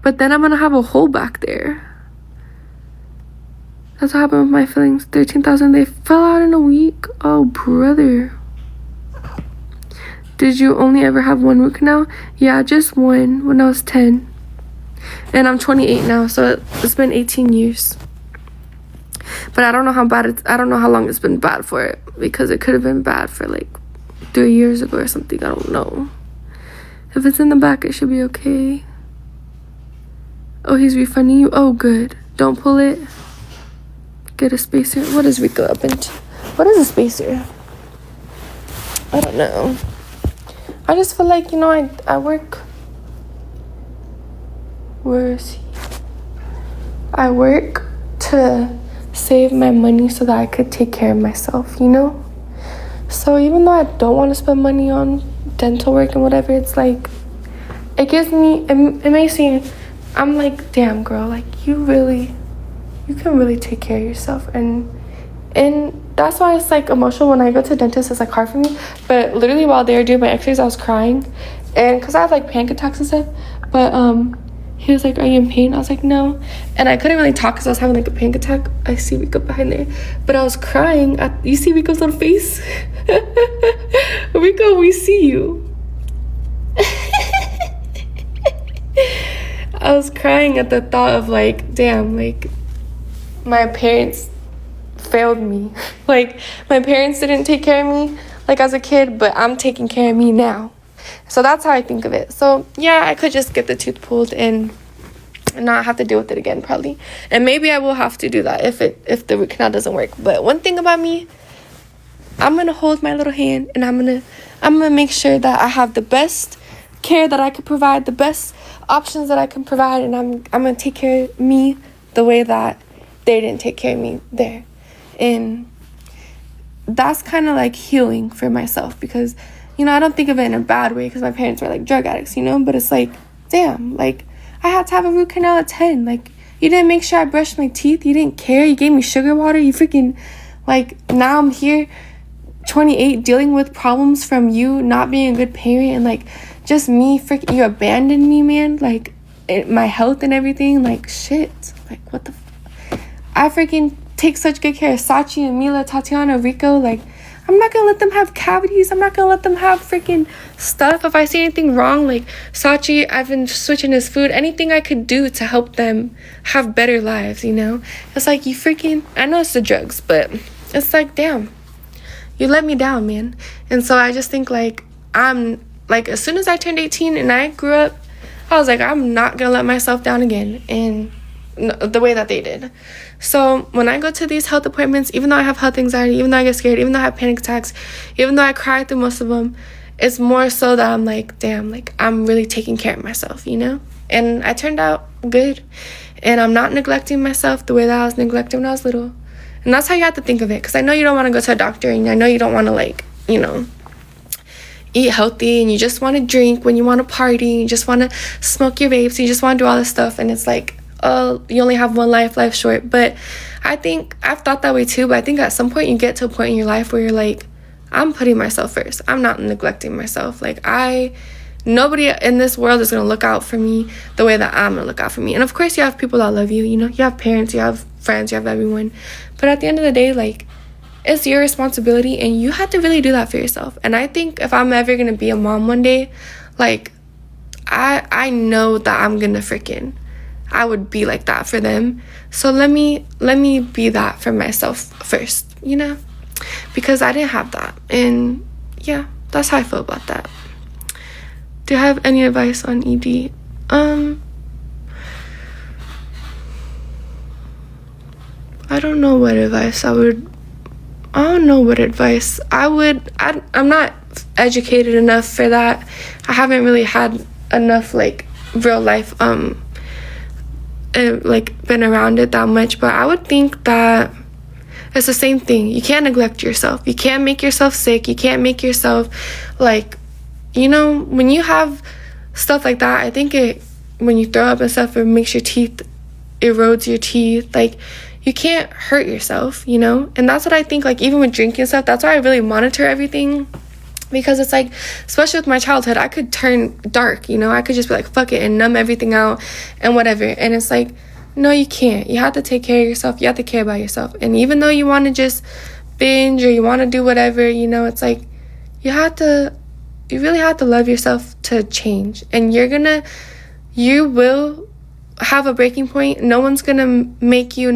But then I'm going to have a hole back there. That's what happened with my fillings. 13,000. They fell out in a week. Oh, brother. Did you only ever have one root canal? Yeah, just one when I was 10. And I'm 28 now, so it's been 18 years. But I don't know how bad I don't know how long it's been bad for it, because it could have been bad for like 3 years ago or something. I don't know. If it's in the back, it should be okay. Oh, he's refunding you? Oh, good. Don't pull it. Get a spacer. What is Rico up into? What is a spacer? I don't know. I just feel like, I work. Where is he? I work to save my money so that I could take care of myself, So even though I don't want to spend money on dental work and whatever, it's like, it gives me, it makes me, I'm like, damn girl, like you can really take care of yourself. And that's why it's like emotional when I go to the dentist. It's like hard for me. But literally while they were doing my x-rays, I was crying, and because I have like panic attacks and stuff. But he was like, are you in pain? I was like, no. And I couldn't really talk because I was having like a panic attack. I see Rico behind there, but I was crying. You see Rico's little face? Rico, we see you. I was crying at the thought of like, damn, like my parents failed me. Like my parents didn't take care of me like as a kid, but I'm taking care of me now. So that's how I think of it. So yeah, I could just get the tooth pulled and not have to deal with it again probably. And maybe I will have to do that if the root canal doesn't work. But one thing about me, I'm gonna hold my little hand, and I'm gonna make sure that I have the best care that I could provide, the best options that I can provide, and I'm gonna take care of me the way that they didn't take care of me there. And that's kind of like healing for myself, because I don't think of it in a bad way because my parents were like drug addicts, but it's like, damn, like I had to have a root canal at 10. Like you didn't make sure I brushed my teeth. You didn't care. You gave me sugar water. You freaking, like, now I'm here 28 dealing with problems from you not being a good parent, and like just me freaking, you abandoned me, man. Like my health and everything, like shit. Like what the I freaking take such good care of Sachi and Mila, Tatiana, Rico. Like I'm not gonna let them have cavities. I'm not gonna let them have freaking stuff. If I see anything wrong, like Sachi, I've been switching his food. Anything I could do to help them have better lives, It's like you freaking, I know it's the drugs, but it's like, damn, you let me down, man. And so I just think like, I'm like, as soon as I turned 18 and I grew up, I was like, I'm not gonna let myself down again. And the way that they did. So when I go to these health appointments, even though I have health anxiety, even though I get scared, even though I have panic attacks, even though I cry through most of them, it's more so that I'm like, damn, like I'm really taking care of myself, And I turned out good. And I'm not neglecting myself the way that I was neglected when I was little. And that's how you have to think of it. Because I know you don't want to go to a doctor, and I know you don't want to like, eat healthy, and you just want to drink when you want to party, and you just want to smoke your vapes, and you just want to do all this stuff. And it's like, oh, you only have one life short. But I think I've thought that way too, but I think at some point you get to a point in your life where you're like, I'm putting myself first. I'm not neglecting myself. Like nobody in this world is going to look out for me the way that I'm going to look out for me. And of course you have people that love you, you have parents, you have friends, you have everyone. But at the end of the day, like, it's your responsibility, and you have to really do that for yourself. And I think if I'm ever going to be a mom one day, like, I know that I'm going to I would be like that for them. So let me be that for myself first, because I didn't have that. And yeah, that's how I feel about that. Do you have any advice on ED? I don't know what advice I would I don't know what advice I would. I'm not educated enough for that. I haven't really had enough like real life like been around it that much, but I would think that it's the same thing. You can't neglect yourself. You can't make yourself sick. You can't make yourself like, you know, when you have stuff like that, I think when you throw up and stuff, it makes your teeth, erodes your teeth. Like, you can't hurt yourself, you know? And that's what I think, like, even with drinking stuff, that's why I really monitor everything. Because it's like, especially with my childhood, I could turn dark, you know? I could just be like, fuck it, and numb everything out and whatever. And it's like, no, you can't. You have to take care of yourself. You have to care about yourself. And even though you want to just binge or you want to do whatever, you know, it's like, you really have to love yourself to change. And you will have a breaking point. No one's gonna make you.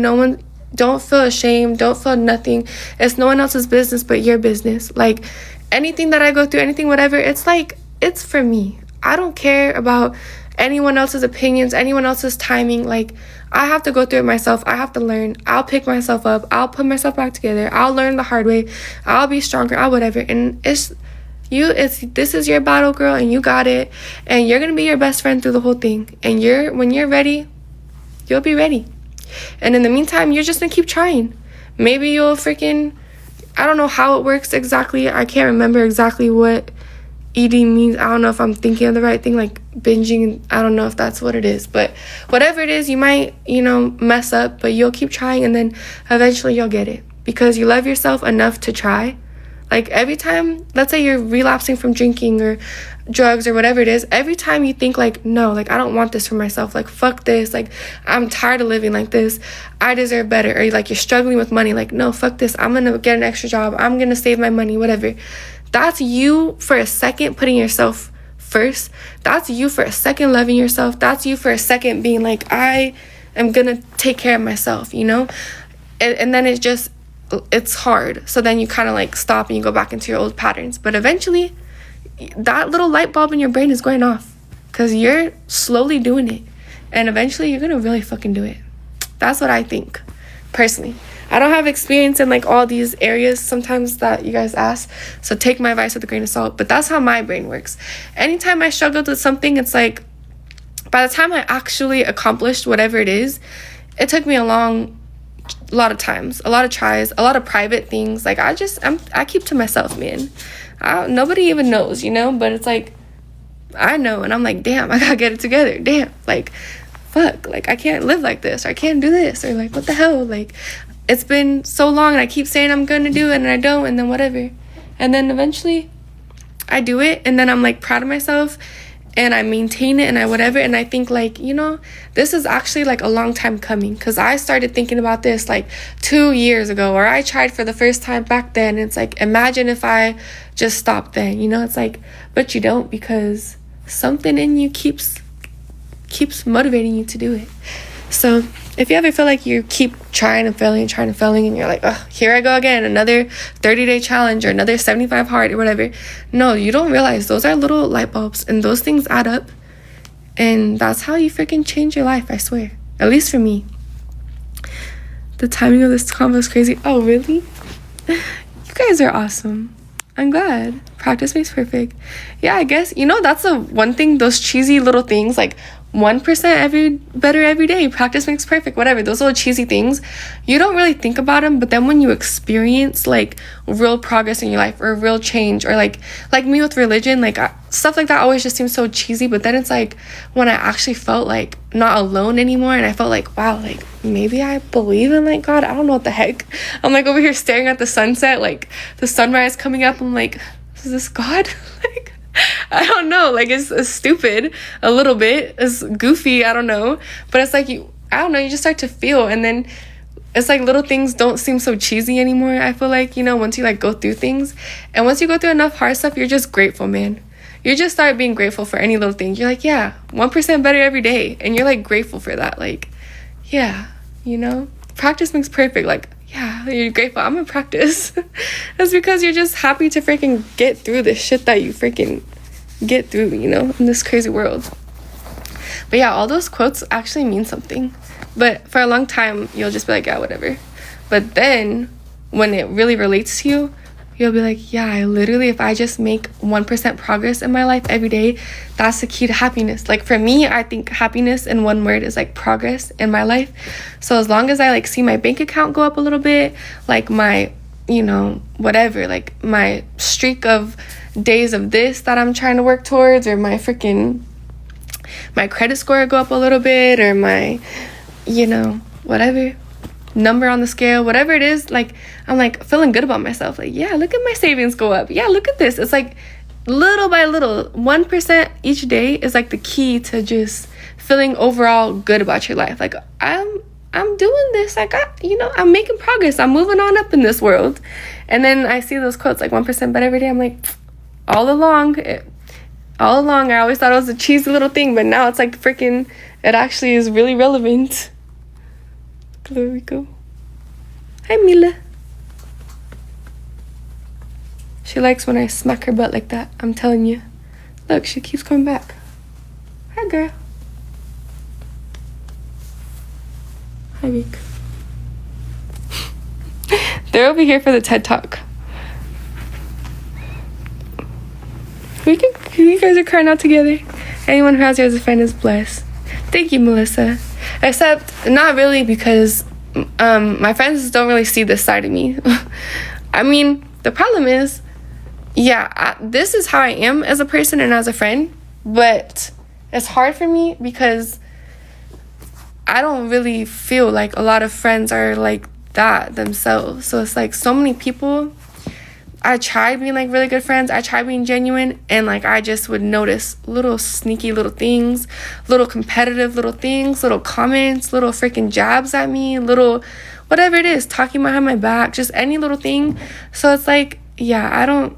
Don't feel ashamed. Don't feel nothing. It's no one else's business but your business. Like, anything that I go through, anything, whatever, it's like, it's for me. I don't care about anyone else's opinions, anyone else's timing. Like, I have to go through it myself. I have to learn. I'll pick myself up. I'll put myself back together. I'll learn the hard way. I'll be stronger. I'll whatever. And this is your battle, girl, and you got it. And you're gonna be your best friend through the whole thing. And when you're ready, you'll be ready. And in the meantime, you're just gonna keep trying. Maybe you'll I don't know how it works exactly. I can't remember exactly what eating means. I don't know if I'm thinking of the right thing, like binging. I don't know if that's what it is. But whatever it is, you might, you know, mess up, but you'll keep trying, and then eventually you'll get it. Because you love yourself enough to try. Like, every time, let's say you're relapsing from drinking or drugs or whatever it is, every time you think, like, no, like, I don't want this for myself. Like, fuck this. Like, I'm tired of living like this. I deserve better. Or, like, you're struggling with money. Like, no, fuck this. I'm going to get an extra job. I'm going to save my money, whatever. That's you for a second putting yourself first. That's you for a second loving yourself. That's you for a second being like, I am going to take care of myself, you know? And then it's hard. So then you kind of like stop and you go back into your old patterns. But eventually, that little light bulb in your brain is going off because you're slowly doing it. And eventually, you're going to really fucking do it. That's what I think, personally. I don't have experience in like all these areas sometimes that you guys ask. So take my advice with a grain of salt. But that's how my brain works. Anytime I struggled with something, it's like, by the time I actually accomplished whatever it is, it took me a lot of times, a lot of tries, a lot of private things. Like, I keep to myself, man. Nobody even knows, you know? But it's like, I know, and I'm like, damn, I gotta get it together. Damn, like, fuck, like, I can't live like this, or I can't do this, or like, what the hell? Like, it's been so long, and I keep saying I'm gonna do it, and I don't, and then whatever. And then eventually, I do it, and then I'm like proud of myself, and I maintain it, and I whatever, and I think, like, you know, this is actually like a long time coming, because I started thinking about this like 2 years ago, or I tried for the first time back then. It's like, imagine if I just stopped then, you know? It's like, but you don't, because something in you keeps motivating you to do it. So if you ever feel like you keep trying and failing, and you're like, oh, here I go again, another 30-day challenge or another 75 hard or whatever. No, you don't realize those are little light bulbs, and those things add up. And that's how you freaking change your life, I swear. At least for me. The timing of this convo is crazy. Oh, really? You guys are awesome. I'm glad. Practice makes perfect. Yeah, I guess, you know, that's the one thing, those cheesy little things, like 1% better every day, practice makes perfect, whatever, those little cheesy things, you don't really think about them, but then when you experience like real progress in your life or real change, or like me with religion, like stuff like that always just seems so cheesy. But then it's like when I actually felt like not alone anymore, and I felt like, wow, like maybe I believe in like God. I don't know what the heck. I'm like over here staring at the sunset, like the sunrise coming up. I'm like, is this God? Like, I don't know, like it's stupid a little bit, it's goofy, I don't know, but it's like you just start to feel, and then it's like little things don't seem so cheesy anymore. I feel like, you know, once you like go through things, and once you go through enough hard stuff, you're just grateful, man. You just start being grateful for any little thing. You're like, yeah, 1% better every day, and you're like grateful for that. Like, yeah, you know, practice makes perfect. Like, yeah, you're grateful. I'm gonna practice. That's because you're just happy to freaking get through the shit that you freaking get through, you know, in this crazy world. But yeah, all those quotes actually mean something. But for a long time, you'll just be like, yeah, whatever. But then when it really relates to you, you'll be like, yeah, I literally, if I just make 1% progress in my life every day, that's the key to happiness. Like for me, I think happiness in one word is like progress in my life. So as long as I like see my bank account go up a little bit, like my, you know, whatever, like my streak of days of this that I'm trying to work towards, or my credit score go up a little bit, or my, you know, whatever number on the scale, whatever it is, like I'm like feeling good about myself. Like, yeah, look at my savings go up. Yeah, look at this. It's like little by little, 1% each day is like the key to just feeling overall good about your life. Like I'm doing this. I got, you know, I'm making progress. I'm moving on up in this world. And then I see those quotes like 1% better every day. I'm like, all along I always thought it was a cheesy little thing, but now it's like freaking, it actually is really relevant. There we go. Hi, Mila. She likes when I smack her butt like that. I'm telling you. Look, she keeps coming back. Hi, girl. Hi, Vic. They're over here for the TED Talk. You guys are crying out together. Anyone who has you as a friend is blessed. Thank you, Melissa. Except not really, because my friends don't really see this side of me. I mean, the problem is, yeah, this is how I am as a person and as a friend, but it's hard for me because I don't really feel like a lot of friends are like that themselves. So it's like so many people, I tried being like really good friends, I tried being genuine, and like I just would notice little sneaky little things, little competitive little things, little comments, little freaking jabs at me, little whatever it is, talking behind my back, just any little thing. So it's like, yeah, I don't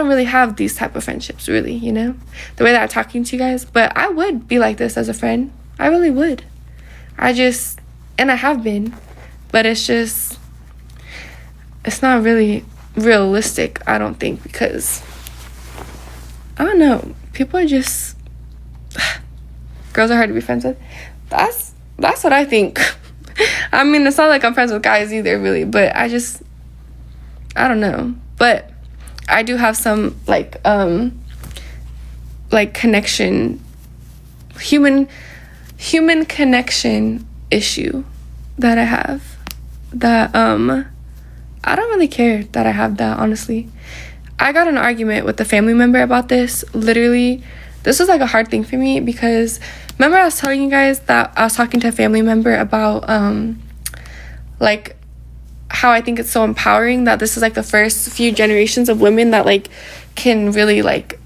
really have these type of friendships, really, you know, the way that I'm talking to you guys. But I would be like this as a friend. I really would. And I have been, but it's not really realistic, I don't think, because I don't know, people are just girls are hard to be friends with. That's what I think. I mean, it's not like I'm friends with guys either, really, but I don't know. But I do have some like connection, human connection issue that I have, that I don't really care that I have that, honestly. I got in an argument with a family member about this. Literally, this was like a hard thing for me because remember I was telling you guys that I was talking to a family member about like how I think it's so empowering that this is like the first few generations of women that like can really like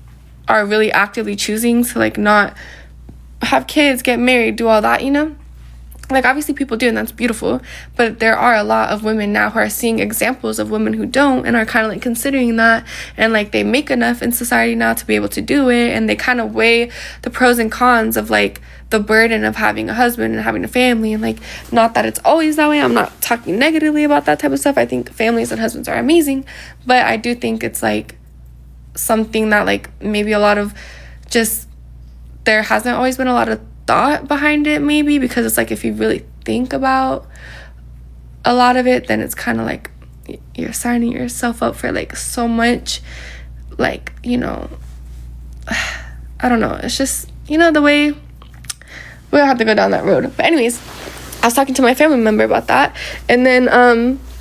are really actively choosing to like not have kids, get married, do all that, you know? Like, obviously people do, and that's beautiful, but there are a lot of women now who are seeing examples of women who don't and are kind of like considering that, and like they make enough in society now to be able to do it, and they kind of weigh the pros and cons of like the burden of having a husband and having a family. And like, not that it's always that way, I'm not talking negatively about that type of stuff. I think families and husbands are amazing, but I do think it's like something that like maybe a lot of just, there hasn't always been a lot of thought behind it, maybe, because it's like if you really think about a lot of it, then it's kind of like you're signing yourself up for like so much, like, you know, I don't know, it's just, you know, the way we don't have to go down that road. But anyways, I was talking to my family member about that, and then I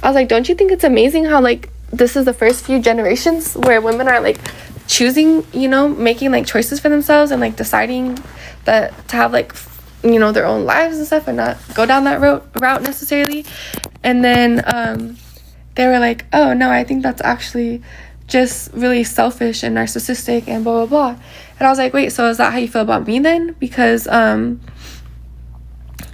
was like, don't you think it's amazing how like this is the first few generations where women are like choosing, you know, making like choices for themselves and like deciding that to have like, you know, their own lives and stuff and not go down that route necessarily. And then they were like, oh no, I think that's actually just really selfish and narcissistic and blah blah blah. And I was like, wait, so is that how you feel about me then? Because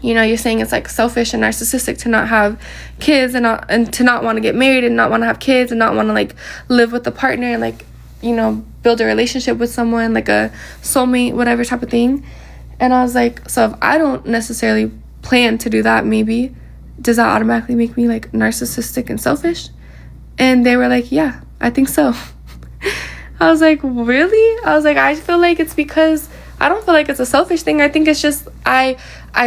you know, you're saying it's like selfish and narcissistic to not have kids and to not want to get married and not want to have kids and not want to like live with a partner and like, you know, build a relationship with someone, like a soulmate, whatever type of thing. And I was like, so if I don't necessarily plan to do that, maybe, does that automatically make me like narcissistic and selfish? And they were like, yeah, I think so. I was like, really? I was like, I feel like it's because I don't feel like it's a selfish thing. I think it's just I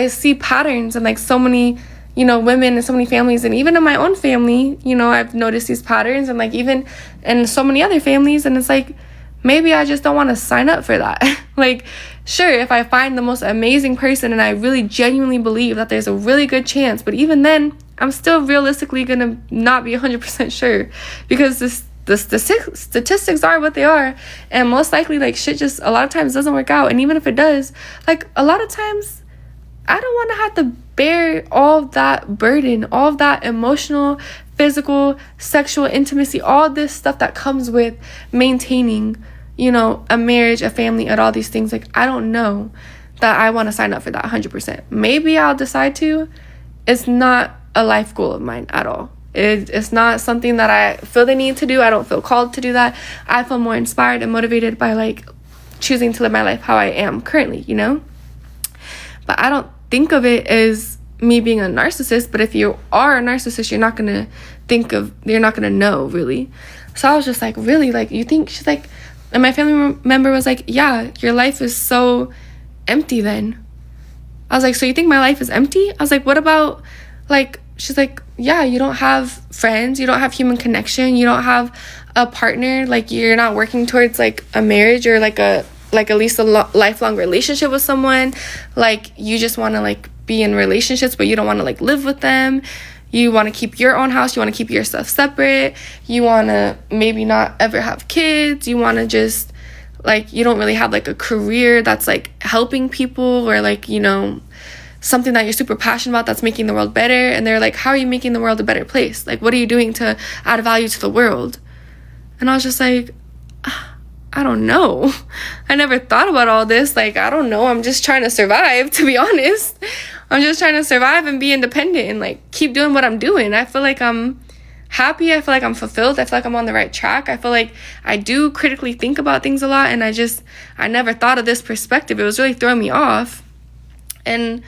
see patterns and like so many, women in so many families, and even in my own family, I've noticed these patterns, and like even in so many other families, and it's like, maybe I just don't want to sign up for that. Like, sure, if I find the most amazing person and I really genuinely believe that there's a really good chance, but even then, I'm still realistically gonna not be 100% sure, because the statistics are what they are, and most likely, like, shit just a lot of times doesn't work out. And even if it does, like, a lot of times I don't want to have to bear all that burden, all of that emotional, physical, sexual intimacy, all this stuff that comes with maintaining, a marriage, a family, and all these things. Like, I don't know that I want to sign up for that 100%. Maybe I'll decide to. It's not a life goal of mine at all. It's not something that I feel the need to do. I don't feel called to do that. I feel more inspired and motivated by, like, choosing to live my life how I am currently, But I don't think of it as me being a narcissist. But if you are a narcissist, you're not going to know, really. So I was just like, really? Like, you think? She's like, and my family member was like, yeah, your life is so empty then. I was like, so you think my life is empty? I was like, what about, like, she's like, yeah, you don't have friends, you don't have human connection, you don't have a partner, like, you're not working towards, like, a marriage or, like, at least a lifelong relationship with someone. Like, you just want to, like, be in relationships, but you don't want to, like, live with them. You want to keep your own house, you want to keep your stuff separate, you want to maybe not ever have kids, you want to just, like, you don't really have, like, a career that's, like, helping people, or, like, something that you're super passionate about that's making the world better. And they're like, how are you making the world a better place? Like, what are you doing to add value to the world? And I was just like, I don't know. I never thought about all this. Like, I don't know. I'm just trying to survive, to be honest. I'm just trying to survive and be independent and, like, keep doing what I'm doing. I feel like I'm happy. I feel like I'm fulfilled. I feel like I'm on the right track. I feel like I do critically think about things a lot, and I never thought of this perspective. It was really throwing me off. And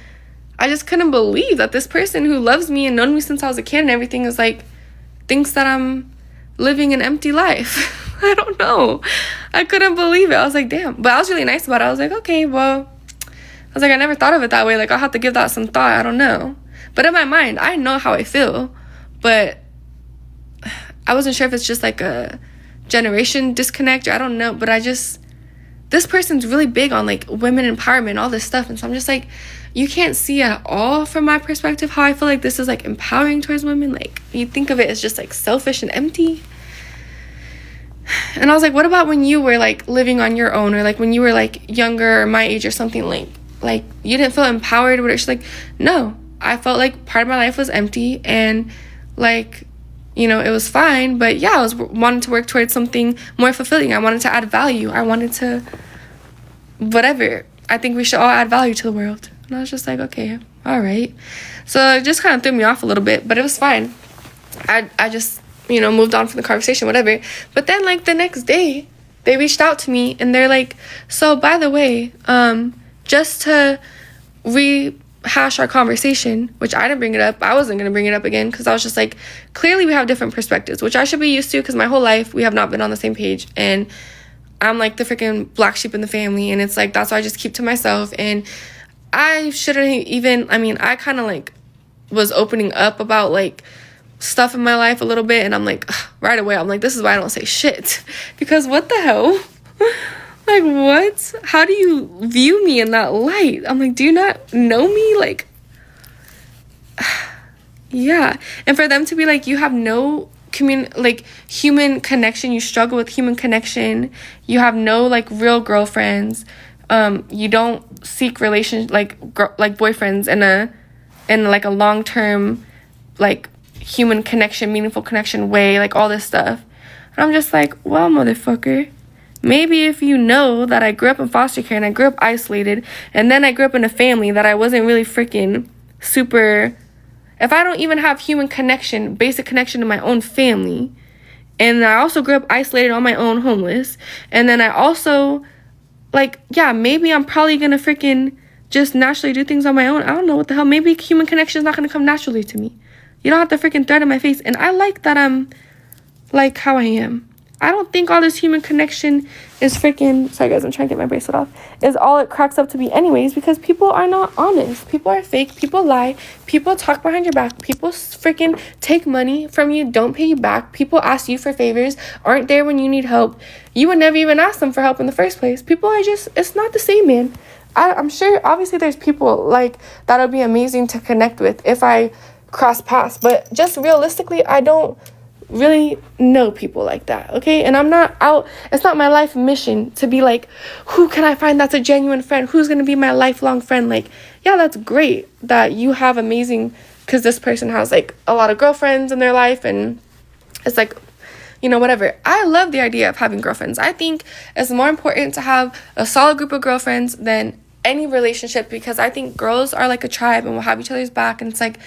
I just couldn't believe that this person who loves me and known me since I was a kid and everything is, like, thinks that I'm living an empty life. I don't know. I couldn't believe it. I was like, damn. But I was really nice about it. I was like, okay, well, I was like, I never thought of it that way. Like, I'll have to give that some thought. I don't know. But in my mind, I know how I feel. But I wasn't sure if it's just, like, a generation disconnect, or I don't know. But this person's really big on, like, women empowerment, all this stuff. And so I'm just like, you can't see at all from my perspective how I feel like this is, like, empowering towards women. Like, you think of it as just, like, selfish and empty. And I was like, what about when you were, like, living on your own, or, like, when you were, like, younger or my age or something, like you didn't feel empowered or whatever? She's like, no, I felt like part of my life was empty, and, like, it was fine, but yeah, I was wanting to work towards something more fulfilling. I wanted to add value. I wanted to, whatever. I think we should all add value to the world. And I was just like, okay, all right. So it just kind of threw me off a little bit, but it was fine. I just, moved on from the conversation, whatever. But then, like, the next day, they reached out to me, and they're like, so, by the way, just to rehash our conversation, which I didn't bring it up. I wasn't going to bring it up again, because I was just like, clearly we have different perspectives, which I should be used to, because my whole life we have not been on the same page, and I'm, like, the freaking black sheep in the family, and it's like, that's why I just keep to myself. And I shouldn't even, I kind of, like, was opening up about, like, stuff in my life a little bit, and I'm like, right away, I'm like, this is why I don't say shit, because what the hell? Like, what? How do you view me in that light? I'm like, do you not know me? Like, yeah. And for them to be like, you have no human connection, you struggle with human connection, you have no, like, real girlfriends, you don't seek relations, like boyfriends in like a long-term, like, human connection, meaningful connection way, like, all this stuff. And I'm just like, well, motherfucker, maybe if you know that I grew up in foster care and I grew up isolated, and then I grew up in a family that I wasn't really freaking super, if I don't even have human connection, basic connection to my own family, and I also grew up isolated on my own, homeless, and then I also, like, yeah, maybe I'm probably gonna freaking just naturally do things on my own. I don't know what the hell. Maybe human connection is not gonna come naturally to me. You don't have to freaking thread in my face. And I like that I'm like how I am. I don't think all this human connection is freaking, sorry guys, I'm trying to get my bracelet off, is all it cracks up to be anyways, because people are not honest. People are fake. People lie. People talk behind your back. People freaking take money from you, don't pay you back. People ask you for favors, aren't there when you need help. You would never even ask them for help in the first place. People are just, it's not the same, man. I'm sure, obviously, there's people like that would be amazing to connect with if I cross paths, but just realistically, I don't really know people like that, okay? And I'm not out, it's not my life mission to be like, who can I find that's a genuine friend? Who's gonna be my lifelong friend? Like, yeah, that's great that you have amazing, because this person has like a lot of girlfriends in their life, and it's like, you know, whatever. I love the idea of having girlfriends. I think it's more important to have a solid group of girlfriends than any relationship, because I think girls are like a tribe and we'll have each other's back, and it's like,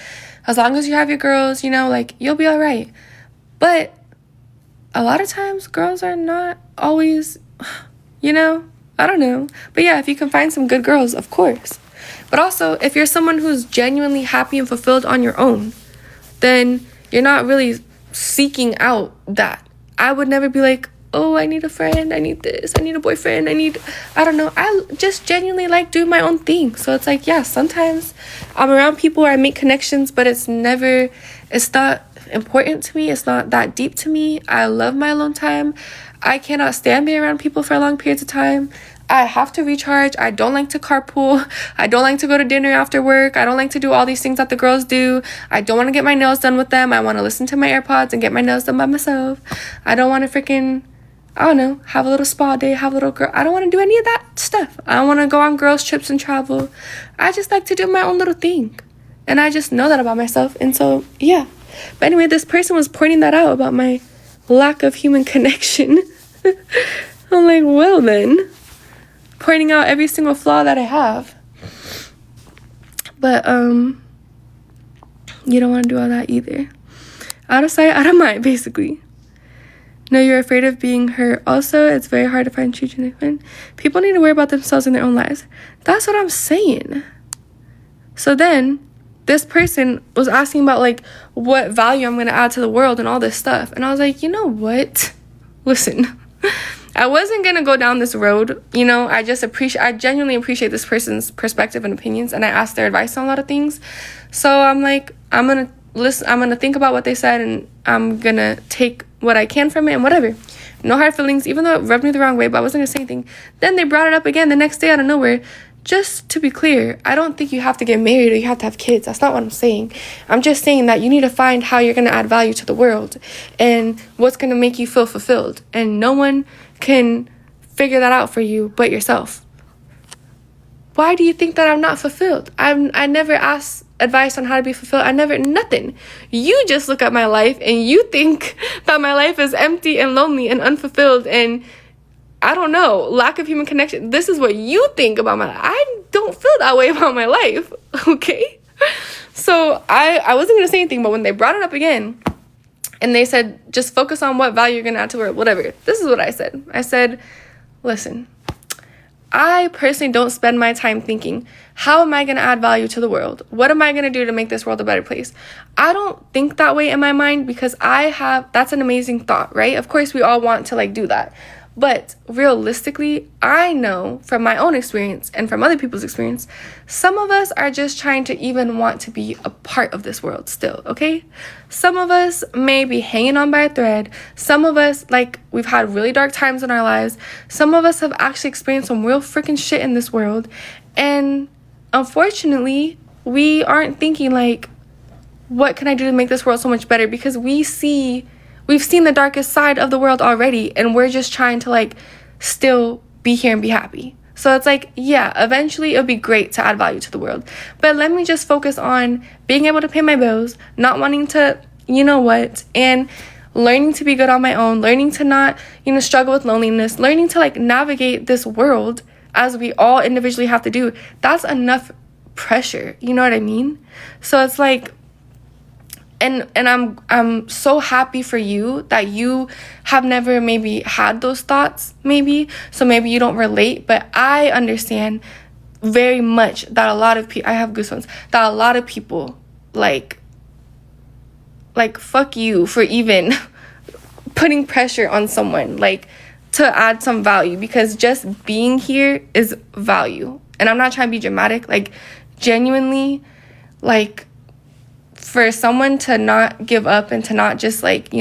as long as you have your girls, you know, like, you'll be all right. But a lot of times girls are not always, you know, I don't know. But yeah, if you can find some good girls, of course. But also, if you're someone who's genuinely happy and fulfilled on your own, then you're not really seeking out that. I would never be like, oh, I need a friend, I need this, I need a boyfriend, I don't know. I just genuinely like doing my own thing. So it's like, yeah, sometimes I'm around people where I make connections, but it's not important to me. It's not that deep to me. I love my alone time. I cannot stand being around people for long periods of time. I have to recharge. I don't like to carpool. I don't like to go to dinner after work. I don't like to do all these things that the girls do. I don't want to get my nails done with them. I want to listen to my AirPods and get my nails done by myself. I don't want to freaking, I don't know, have a little spa day, have a little girl. I don't want to do any of that stuff. I don't want to go on girls' trips and travel. I just like to do my own little thing. And I just know that about myself. And so, yeah. But anyway, this person was pointing that out about my lack of human connection. I'm like, well then. Pointing out every single flaw that I have. But, you don't want to do all that either. Out of sight, out of mind, basically. No, you're afraid of being hurt. Also, it's very hard to find true genuine. People need to worry about themselves and their own lives. That's what I'm saying. So then, this person was asking about, like, what value I'm going to add to the world and all this stuff. And I was like, you know what? Listen, I wasn't going to go down this road. You know, I genuinely appreciate this person's perspective and opinions. And I asked their advice on a lot of things. So I'm like, I'm going to listen. I'm going to think about what they said. And I'm going to take what I can from it and whatever. No hard feelings, even though it rubbed me the wrong way. But I wasn't going to say anything. Then they brought it up again the next day out of nowhere. Just to be clear, I don't think you have to get married or you have to have kids. That's not what I'm saying. I'm just saying that you need to find how you're going to add value to the world and what's going to make you feel fulfilled. And no one can figure that out for you but yourself. Why do you think that I'm not fulfilled? I never asked advice on how to be fulfilled. Nothing. You just look at my life and you think that my life is empty and lonely and unfulfilled and I don't know, lack of human connection. This is what you think about my life. I don't feel that way about my life, okay? So I wasn't going to say anything, but when they brought it up again, and they said, just focus on what value you're going to add to the world, whatever. This is what I said. I said, listen, I personally don't spend my time thinking, how am I going to add value to the world? What am I going to do to make this world a better place? I don't think that way in my mind because that's an amazing thought, right? Of course, we all want to like do that. But realistically, I know from my own experience and from other people's experience, some of us are just trying to even want to be a part of this world still, okay? Some of us may be hanging on by a thread. Some of us, like, we've had really dark times in our lives. Some of us have actually experienced some real freaking shit in this world. And unfortunately, we aren't thinking, like, what can I do to make this world so much better? Because we've seen the darkest side of the world already, and we're just trying to like still be here and be happy. So it's like, yeah, eventually it'll be great to add value to the world, but let me just focus on being able to pay my bills, not wanting to, you know what, and learning to be good on my own, learning to not, struggle with loneliness, learning to like navigate this world as we all individually have to do. That's enough pressure, you know what I mean? So it's like, And I'm so happy for you that you have never maybe had those thoughts, maybe. So maybe you don't relate, but I understand very much that a lot of people, I have goosebumps, that a lot of people, like fuck you for even putting pressure on someone, like, to add some value, because just being here is value. And I'm not trying to be dramatic, like, genuinely, like, for someone to not give up and to not just, like,